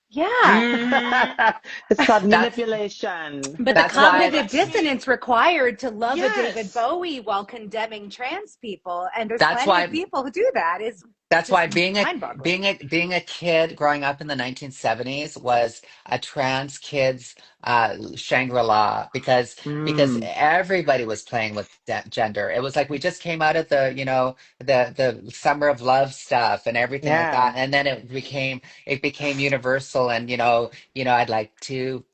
Yeah. Hmm. It's called That's manipulation. But the that's Oh, why cognitive but see, dissonance required to love a David yes. Bowie while condemning trans people, and there's that's plenty of why people who do that, is That's just why being a mind boggling. being a being a kid growing up in the 1970s was a trans kids Shangri-La, because Mm. everybody was playing with gender. It was like we just came out of the summer of love stuff and everything like that, Yeah. and then it became universal. And I'd like to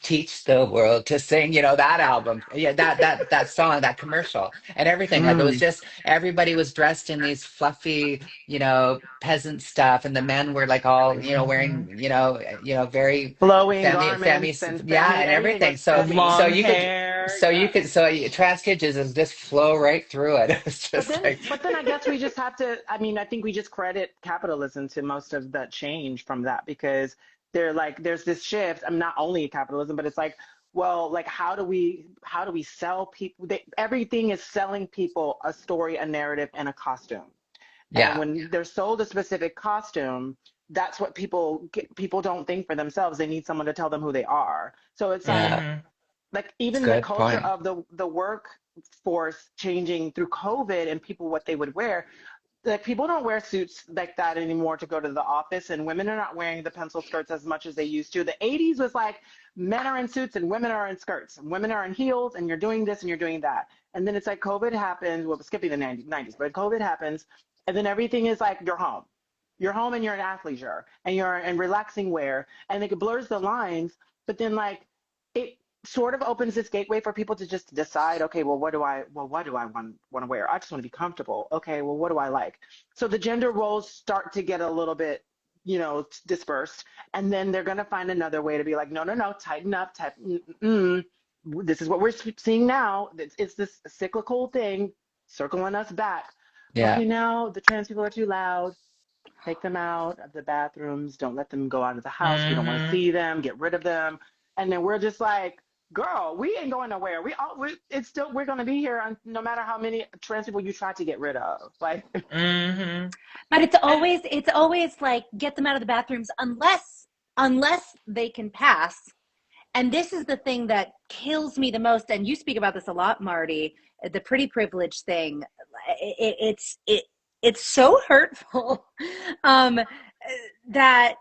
Teach the world to sing, that album. Yeah, that song, that commercial and everything. Like it was Mm. just everybody was dressed in these fluffy, peasant stuff, and the men were like all, Hmm. wearing, very Flowing family, garments and yeah, family, and everything everything. was So femi. so Long you could hair. Yes. trans kids is just flow right through it. It was But just then, like, but then I guess we just have to, I mean, I think we just credit capitalism to most of the change from that because they're like, there's this shift. I'm not only capitalism, but it's like, well, like how do we sell people? Everything is selling people a story, a narrative, and a costume. And yeah, when they're sold a specific costume, that's what people don't think for themselves. They need someone to tell them who they are. So it's yeah, Hmm. like it's a even the good culture point. of the workforce changing through COVID and people what they would wear. Like people don't wear suits like that anymore to go to the office, and women are not wearing the pencil skirts as much as they used to. The 80s was like men are in suits and women are in skirts, and women are in heels, and you're doing this and you're doing that. And then it's like COVID happens. Well, skipping the 90s, but COVID happens, and then everything is like you're home. You're home and you're in athleisure and you're in relaxing wear, and it blurs the lines. But then like it sort of opens this gateway for people to just decide, okay, well, what do I want to wear? I just want to be comfortable. Okay, well, what do I like? So the gender roles start to get a little bit, dispersed, and then they're gonna find another way to be like, no, no, no, tighten up, tighten. This is what we're seeing now. It's this cyclical thing circling us back. Yeah. Okay, now the trans people are too loud. Take them out of the bathrooms. Don't let them go out of the house. We don't want to Hmm. see them. Get rid of them. And then we're just like, girl, we ain't going nowhere. It's still, we're going to be here no matter how many trans people you try to get rid of. Like, Hmm. But And it's always like get them out of the bathrooms unless they can pass. And this is the thing that kills me the most. And you speak about this a lot, Marty, the pretty privilege thing. It's so hurtful um, that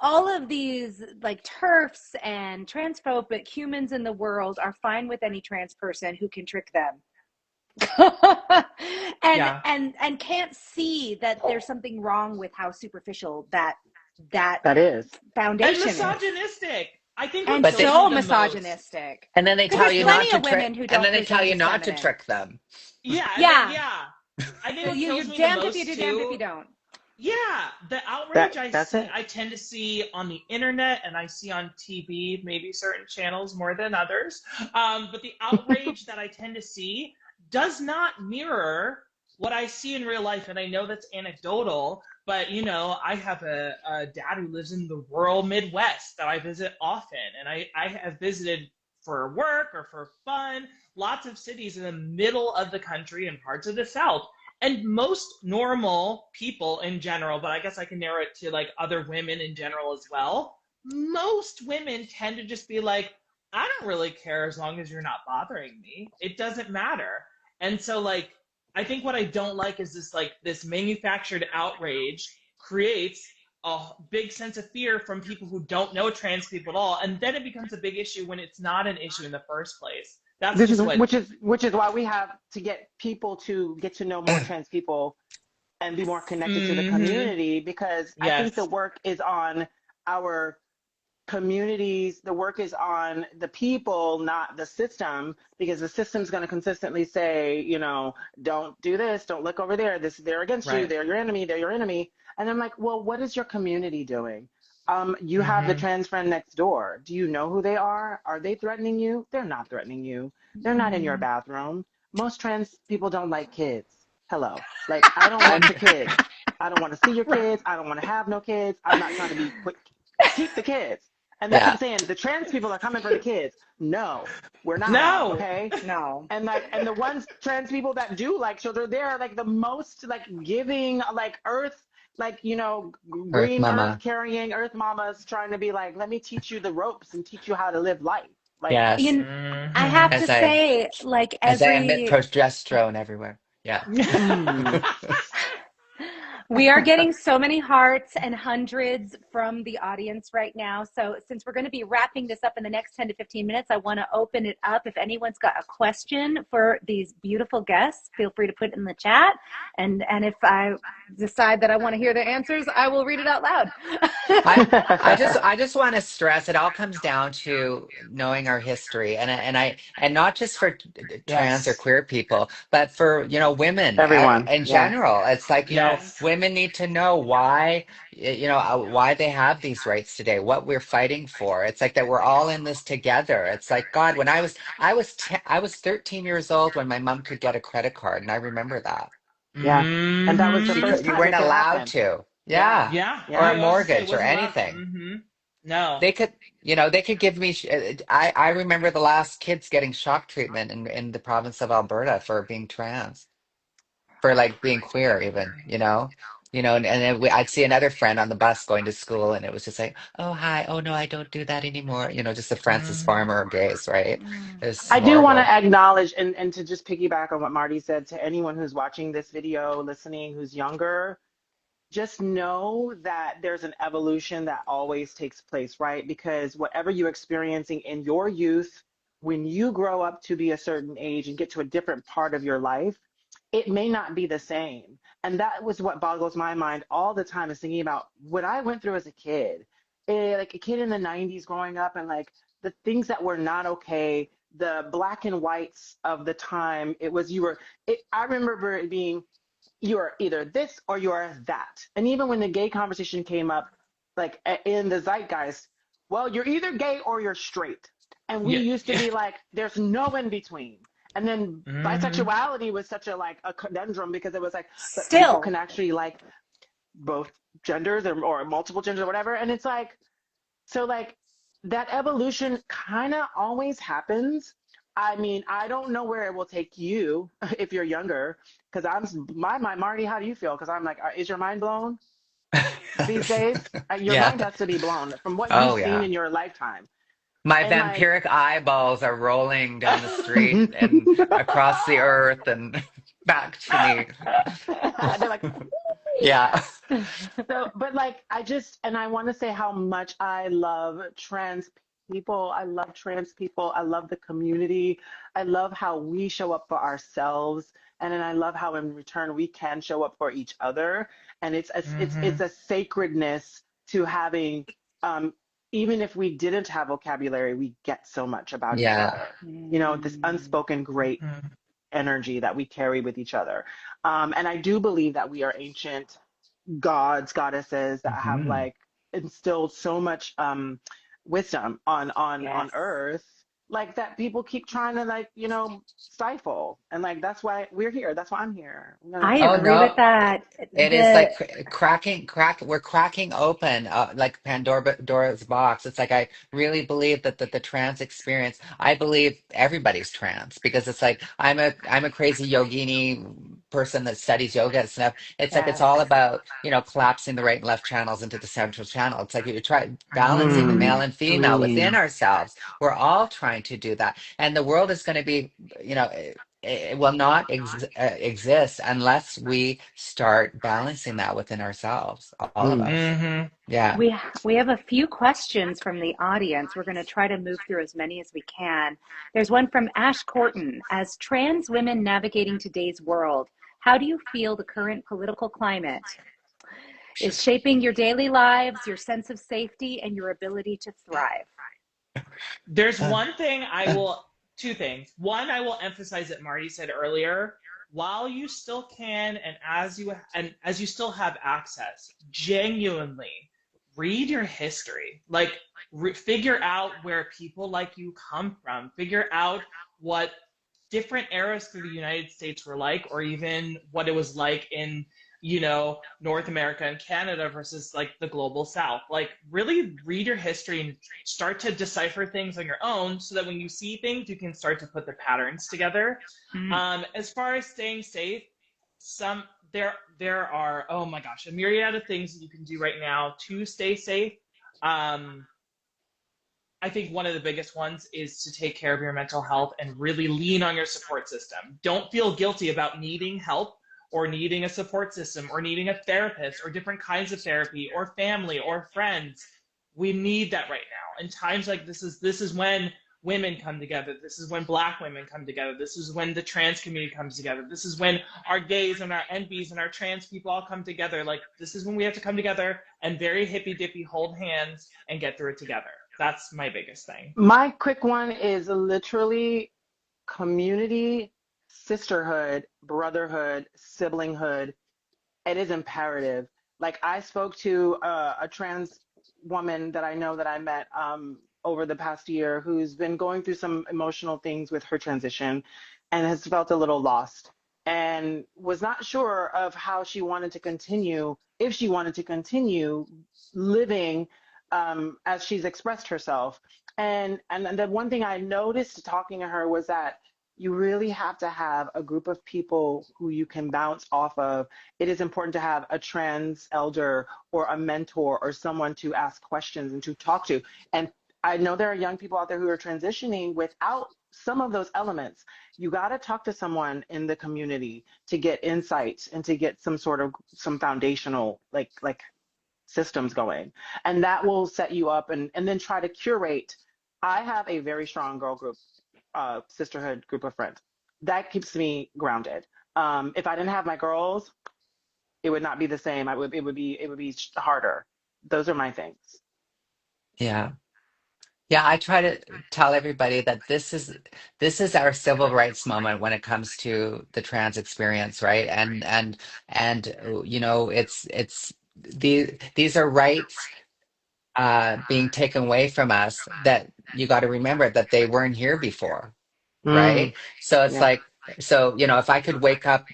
all of these like turfs and transphobic humans in the world are fine with any trans person who can trick them. and yeah. and can't see that there's something wrong with how superficial that that is. And foundation is, misogynistic. I think what and But kills they me so the most. misogynistic, and then they because tell there's you It, not plenty to of trick, women who and then don't they tell present you as not to feminine. trick them. yeah, and then Yeah, yeah. I think what you're kills me the damned if you most do, damned if you too. don't. Yeah, the outrage That's it. I tend to see on the internet and I see on TV, maybe certain channels more than others. But the outrage that I tend to see does not mirror what I see in real life. And I know that's anecdotal, but I have a dad who lives in the rural Midwest that I visit often. And I have visited for work or for fun, lots of cities in the middle of the country and parts of the South. And most normal people in general, but I guess I can narrow it to like other women in general as well. Most women tend to just be like, I don't really care as long as you're not bothering me. It doesn't matter. And so like I think what I don't like is this manufactured outrage creates a big sense of fear from people who don't know trans people at all, and then it becomes a big issue when it's not an issue in the first place. That's This is just what. which is why we have to get people to get to know more trans people and be more connected to the Hmm. community, because I think the Yes. work is on our communities. The work is on the people, not the system, because the system's going to consistently say, don't do this, don't look over there, this, they're against you, Right. they're your enemy, they're your enemy. And I'm like, well, what is your community doing? You have the Hmm. trans friend next door. Do you know who they are? Are they threatening you? They're not threatening you. They're not in your Mm. bathroom. Most trans people don't like kids. Hello. Like, I don't want your kids. I don't want to see your kids. I don't want to have no kids. I'm not trying to be put, keep the kids. And they Yeah. keep saying the trans people are coming for the kids. No, we're not. No. Okay. No. And the ones trans people that do like children, they're like the most like giving, like earth, like, Earth green earth Mama. carrying earth mamas trying to be like, let me teach you the ropes and teach you how to live life. Like, Yes. You, I Hmm. have to As I say, like as I emit every progesterone everywhere. Yeah. mm, We are getting so many hearts and hundreds from the audience right now. So since we're going to be wrapping this up in the next 10 to 15 minutes, I want to open it up. If anyone's got a question for these beautiful guests, feel free to put it in the chat. And if I decide that I want to hear the answers, I will read it out loud. I just want to stress it all comes down to knowing our history, and not just for trans or Yes. queer people, but for women Everyone. in Yeah. general. It's like Yes. women need to know why why they have these rights today, what we're fighting for. It's like that we're all in this together. It's like God, when I was 13 years old when my mom could get a credit card, and I remember that. Yeah. And that was the first You time weren't it could allowed happen. to. Yeah. Yeah. Yeah. Or a Yeah. I was to say it mortgage or wasn't allowed. anything. No. They could, they could give me, I remember the last kids getting shock treatment in the province of Alberta for being trans, for like being queer even, and then I'd see another friend on the bus going to school and it was just like, oh, hi. Oh, no, I don't do that anymore. Just the Francis Mhm. Farmer gaze, right? It was I do want to horrible. acknowledge and to just piggyback on what Marty said, to anyone who's watching this video, listening, who's younger, just know that there's an evolution that always takes place, right? Because whatever you're experiencing in your youth, when you grow up to be a certain age and get to a different part of your life, it may not be the same. And that was what boggles my mind all the time, is thinking about what I went through as a kid. Like a kid in the 90s growing up, and like the things that were not okay, the black and whites of the time. I remember it being, you're either this or you're that. And even when the gay conversation came up, like in the zeitgeist, well, you're either gay or you're straight. And we Yeah. used to Yeah. be like, there's no in between. And then Mhm. bisexuality was such a conundrum, because it was like that people Still, can actually like both genders, or multiple genders or whatever. And it's like, so like that evolution kind of always happens. I mean, I don't know where it will take you if you're younger, because my mind, Marty, how do you feel? Because I'm like, is your mind blown these days? Your Yeah. mind has to be blown from what you've Oh, seen yeah. in your lifetime. My And like, vampiric eyeballs are rolling down the street and across the earth and back to me. they're like, Yeah. so, but like, and I want to say how much I love trans people. I love trans people. I love the community. I love how we show up for ourselves. And then I love how in return we can show up for each other. And it's Mhm. a sacredness to having, um, even if we didn't have vocabulary, we get so much about each Yeah. other. This unspoken great Mhm. energy that we carry with each other. And I do believe that we are ancient gods, goddesses that have Hmm. like instilled so much wisdom on yes. earth, like that people keep trying to like stifle. And like that's why we're here. That's why I'm here. I'm I gonna Oh, agree with no. that. It is The like we're cracking open like Pandora's box. It's like I really believe that the trans experience, I believe everybody's trans because it's like I'm a crazy yogini person that studies yoga and stuff. It's like it's yes. all about, collapsing the right and left channels into the central channel. It's like you try balancing the male Mhm. and female within Mm. ourselves. We're all trying to do that. And the world is going to be, it will not exist unless we start balancing that within ourselves, all of Mm. us. Mhm. Yeah. We have a few questions from the audience. We're going to try to move through as many as we can. There's one from Ash Corton. As trans women navigating today's world, how do you feel the current political climate is shaping your daily lives, your sense of safety, and your ability to thrive? There's one thing two things. One, I will emphasize that Marty said earlier, while you still can and as you still have access, genuinely read your history. Like figure out where people like you come from. Figure out what different eras through the United States were like, or even what it was like in, North America and Canada versus like the global South. Like really read your history and start to decipher things on your own so that when you see things, you can start to put the patterns together. Mm. As far as staying safe, some there are, oh my gosh, a myriad of things that you can do right now to stay safe. I think one of the biggest ones is to take care of your mental health and really lean on your support system. Don't feel guilty about needing help or needing a support system or needing a therapist or different kinds of therapy or family or friends. We need that right now. And times like this is when women come together. This is when Black women come together. This is when the trans community comes together. This is when our gays and our NBs and our trans people all come together. Like, this is when we have to come together and very hippy dippy hold hands and get through it together. That's my biggest thing. My quick one is literally community, sisterhood, brotherhood, siblinghood. It is imperative. Like, I spoke to a trans woman that I know that I met over the past year who's been going through some emotional things with her transition and has felt a little lost and was not sure of how she wanted to continue, if she wanted to continue living as she's expressed herself. And the one thing I noticed talking to her was that you really have to have a group of people who you can bounce off of. It is important to have a trans elder or a mentor or someone to ask questions and to talk to. And I know there are young people out there who are transitioning without some of those elements. You got to talk to someone in the community to get insights and to get some foundational like systems going. And that will set you up and then try to curate. I have a very strong girl group, sisterhood group of friends. That keeps me grounded. If I didn't have my girls, it would not be the same. It would be harder. Those are my things. Yeah. Yeah, I try to tell everybody that this is our civil rights moment when it comes to the trans experience, right? And you know, it's these are rights being taken away from us that you got to remember that they weren't here before, Mm, right? So it's yeah. like, so, you know, if I could wake up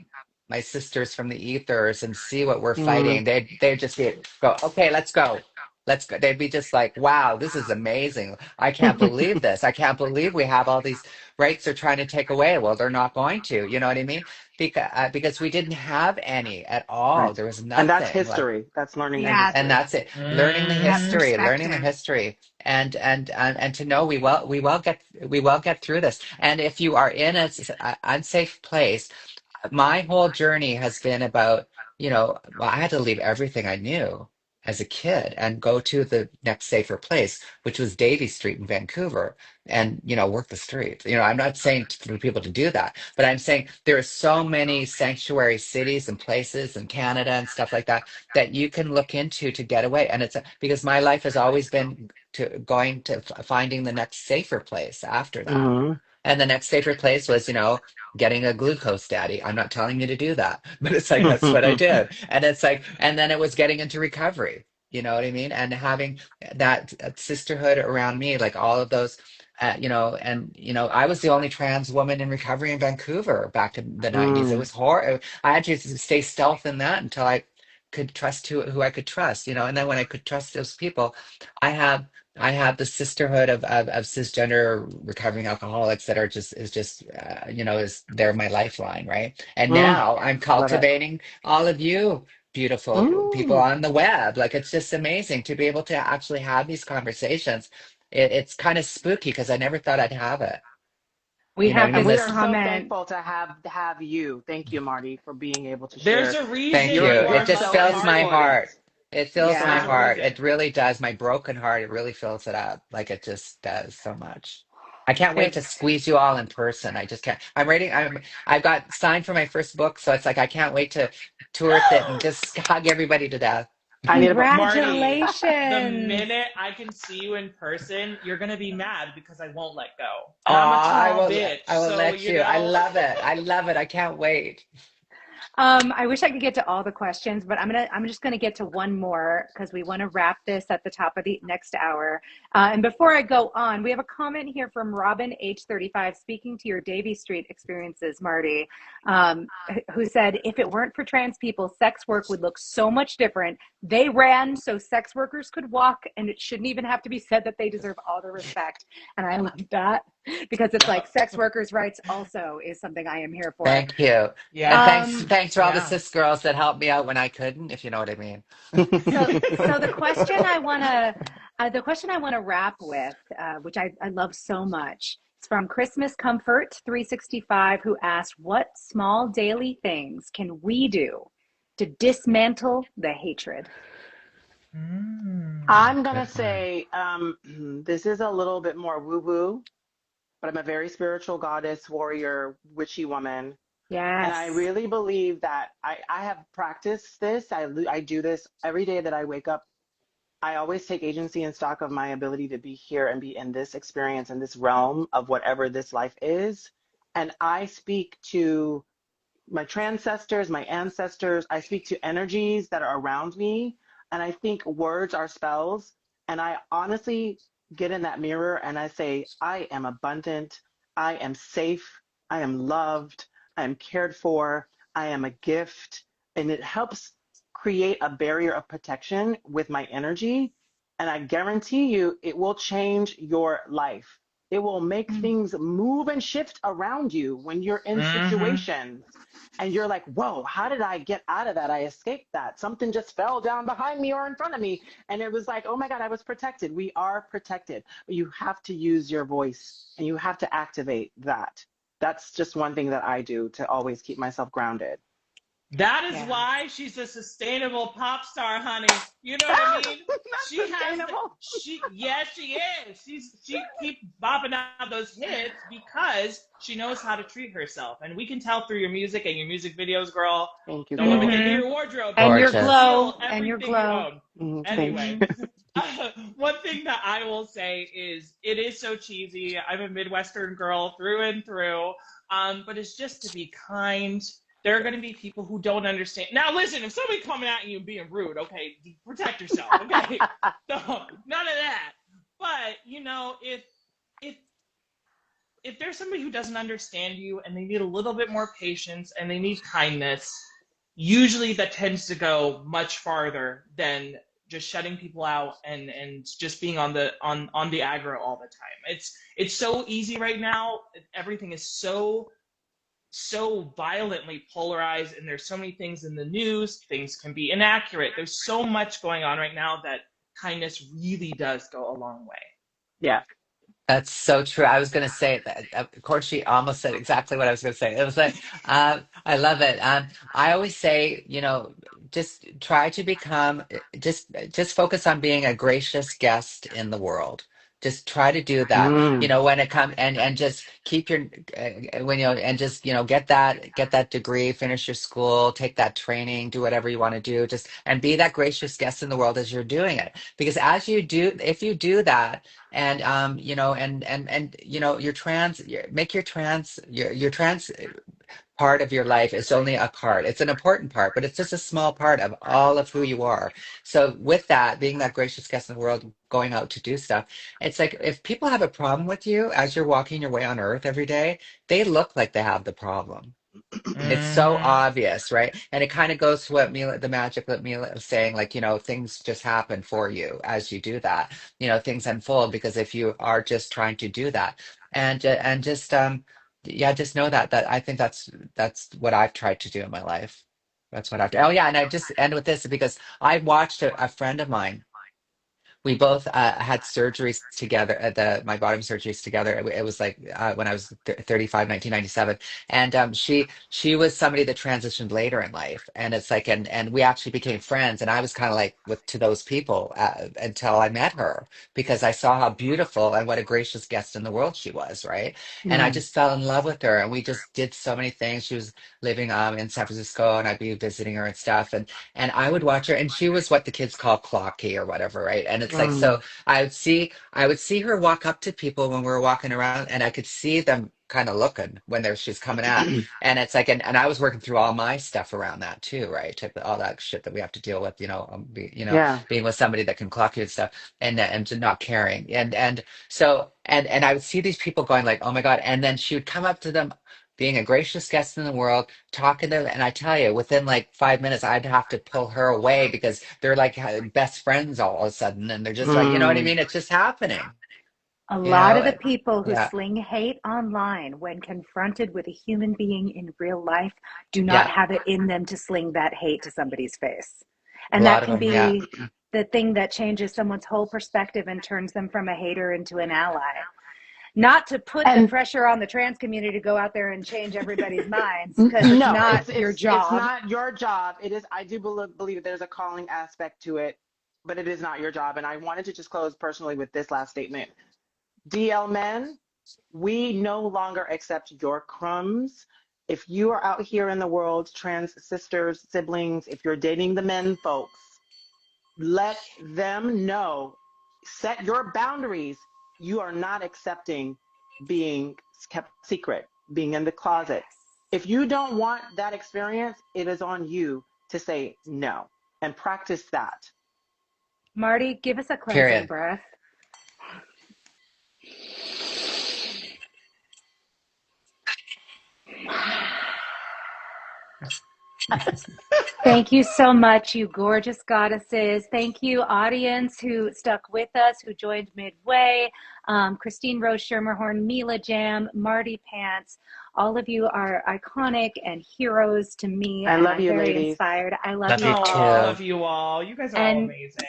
my sisters from the ethers and see what we're Mm. fighting, they'd just go, okay, let's go. Let's go. They'd be just like, wow, this is amazing. I can't believe this. I can't believe we have all these rights they're trying to take away. Well, they're not going to, you know what I mean? Because we didn't have any at all. Right. There was And that's nothing. Like, history. That's learning that Yeah, and history. that's it. that Learning the perspective. history, and to know we will get through this. And if you are in a unsafe place, my whole journey has been about, you know, well, I had to leave everything I knew as a kid and go to the next safer place, which was Davie Street in Vancouver, and, you know, work the streets. You know, I'm not saying for people to do that, but I'm saying there are so many sanctuary cities and places in Canada and stuff like that that you can look into to get away. And because my life has always been to going to finding the next safer place after that. Hmm. And the next safer place was, you know, getting a glucose daddy. I'm not telling you to do that, but it's like that's what I did. And it's like, and then it was getting into recovery. You know what I mean? And having that sisterhood around me, like all of those, you know, and you know, I was the only trans woman in recovery in Vancouver back in the '90s. It Mm. was horrible. I had to stay stealth in that until I could trust who I could trust, you know. And then when I could trust those people, I have I have the sisterhood of cisgender recovering alcoholics that are just you know, is they're my lifeline, right? And Mm. now I'm Love it. cultivating all of you beautiful people Mm. on the web. Like, it's just amazing to be able to actually have these conversations. It's kind of spooky because I never thought I'd have it. We You know what have I And mean? we this are This, so comment. thankful to have you. Thank you, Marty, for being able to There's share. a thank reason you. you You're are It just my so fills my Marty. important. heart. It fills my There's Yeah. a heart. reason. It really does. My broken heart, it really fills it up. Like, it just does so much. I can't wait to It's squeeze you all in person. I just can't. I've got signed for my first book, so it's like I can't wait to tour with it and just hug everybody to death. I need a book. Marty, the congratulations. minute I can see you in person, you're gonna be mad because I won't let go. Oh, And I'm a tall bitch, I will so let you you. I know. love it. I love it. I can't wait. I wish I could get to all the questions, but I'm just gonna get to one more because we want to wrap this at the top of the next hour. And before I go on, we have a comment here from Robin H35, speaking to your Davie Street experiences, Marty, who said, if it weren't for trans people, sex work would look so much different. They ran so sex workers could walk, and it shouldn't even have to be said that they deserve all the respect. And I love that because it's like sex workers' rights also is something I am here for. Thank you. And Yeah, Um, thanks for all the yeah. cis girls that helped me out when I couldn't, if you know what I mean. so the question I want to wrap with, which I love so much. It's from Christmas Comfort 365, who asked, what small daily things can we do to dismantle the hatred? I'm gonna Good one. say this is a little bit more woo-woo, but I'm a very spiritual goddess, warrior, witchy woman. And I Yes. really believe that I have practiced this. I do this every day that I wake up. I always take agency and stock of my ability to be here and be in this experience, in this realm of whatever this life is. And I speak to my transcestors, my ancestors. I speak to energies that are around me. And I think words are spells. And I honestly get in that mirror and I say, I am abundant. I am safe. I am loved. I am cared for. I am a gift. And it helps create a barrier of protection with my energy. And I guarantee you, it will change your life. It will make things move and shift around you when you're in Mm-hmm. situations and you're like, whoa, how did I get out of that? I escaped that. Something just fell down behind me or in front of me. And it was like, oh my God, I was protected. We are protected. But you have to use your voice and you have to activate that. That's just one thing that I do to always keep myself grounded. That is Yeah. why she's a sustainable pop star, honey. You know what I mean? Not She has the sustainable. yes, she is. She keeps bopping out those hits because she knows how to treat herself. And we can tell through your music and your music videos, girl. Thank you, Don't let me girl. get into Mm-hmm. your wardrobe. And You your can Gorgeous. glow. steal And your everything you glow. own. Thank Anyway, you. one thing that I will say is it is so cheesy. I'm a Midwestern girl through and through. But it's just to be kind. There are going to be people who don't understand. Now, listen, if somebody coming at you and being rude, okay, protect yourself, okay? So, none of that. But, if if there's somebody who doesn't understand you and they need a little bit more patience and they need kindness, usually that tends to go much farther than just shutting people out and just being on the aggro all the time. It's so easy right now. Everything is so violently polarized and there's so many things in the news, things can be inaccurate. There's so much going on right now that kindness really does go a long way. Yeah. That's so true. I was going to say that. Of course, she almost said exactly what I was going to say. It was like, I love it. I always say, just try to become, just focus on being a gracious guest in the world. Just try to do that. Mm. When it comes and just keep your and just get that degree, finish your school, take that training, do whatever you want to do. Just and be that gracious guest in the world as you're doing it. Because as you do, if you do that and make your trans part of your life is only a part. It's an important part, but it's just a small part of all of who you are. So with that, being that gracious guest in the world, going out to do stuff, it's like if people have a problem with you as you're walking your way on earth every day, they look like they have the problem. It's so Mm-hmm. obvious, right? And it kind of goes to what Mila, the magic that Mila was saying, like, things just happen for you as you do that. Things unfold because if you are just trying to do that and just yeah, just know that I think that's what I've tried to do in my life. That's what I've done. Oh yeah, and I just end with this because I watched a friend of mine. We both had surgeries together, my bottom surgeries together. It was like when I was 35, 1997. And she was somebody that transitioned later in life. And it's like, and we actually became friends. And I was kind of like to those people until I met her because I saw how beautiful and what a gracious guest in the world she was, right? And I Mm. just fell in love with her. And we just did so many things. She was living in San Francisco and I'd be visiting her and stuff. And I would watch her, and she was what the kids call clocky or whatever, right? And it's like, so Mm. I would see her walk up to people when we were walking around, and I could see them kind of looking when she's coming at. And it's like, and I was working through all my stuff around that too, right? All that shit that we have to deal with, Yeah. being with somebody that can clock you and stuff, and to not caring. And I would see these people going like, oh my God. And then she would come up to them, being a gracious guest in the world, talking to them, and I tell you, within like 5 minutes, I'd have to pull her away because they're like best friends all of a sudden, and they're just like, you know what I Mm. mean? It's just happening, A you lot know? of the people who Yeah, sling hate online, when confronted with a human being in real life, do not yeah, have it in them to sling that hate to somebody's face. a And that lot of can them, yeah. be the thing that changes someone's whole perspective and turns them from a hater into an ally. not to put the And pressure on the trans community to go out there and change everybody's minds, because it's no, not your job. It's not your job. It is. I do believe there's a calling aspect to it, but it is not your job. And I wanted to just close personally with this last statement. DL men, we no longer accept your crumbs. If you are out here in the world, trans sisters, siblings, if you're dating the men folks, let them know. Set your boundaries. You are not accepting being kept secret, being in the closet. If you don't want that experience, it is on you to say no and practice that. Mardi, give us a cleansing Period. breath. Thank you so much, you gorgeous goddesses. Thank you, audience who stuck with us, who joined midway. Christine Rose Schermerhorn, Mila Jam, Mardi Pantz. All of you are iconic and heroes to me. I and love I'm you, very ladies. inspired. I love Love you you Oh, too. I all. love you all. You guys are all And amazing.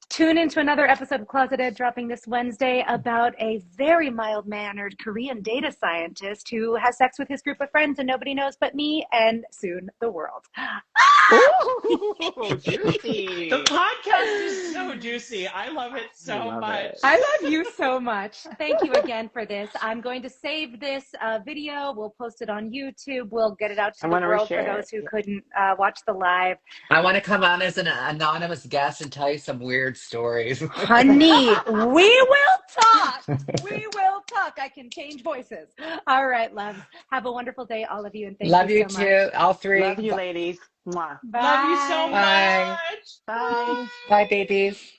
tune into another episode of ClosetEd dropping this Wednesday about a very mild-mannered Korean data scientist who has sex with his group of friends and nobody knows but me and soon the world. Ooh, juicy. The podcast is so juicy. I love it so Love much. it. I love you so much. Thank you again for this. I'm going to save this video. We'll post it on YouTube. We'll get it out to I the want to world for reshare those who it. couldn't watch the live. I want to come on as an anonymous guest and tell you some weird stories. Honey, we will talk. We will talk. I can change voices. All right, loves. Have a wonderful day, all of you, and thank Love you you so too, much. all three. Love you, ladies. Mwah. Bye. Love you so Bye. much. Bye. Bye, babies.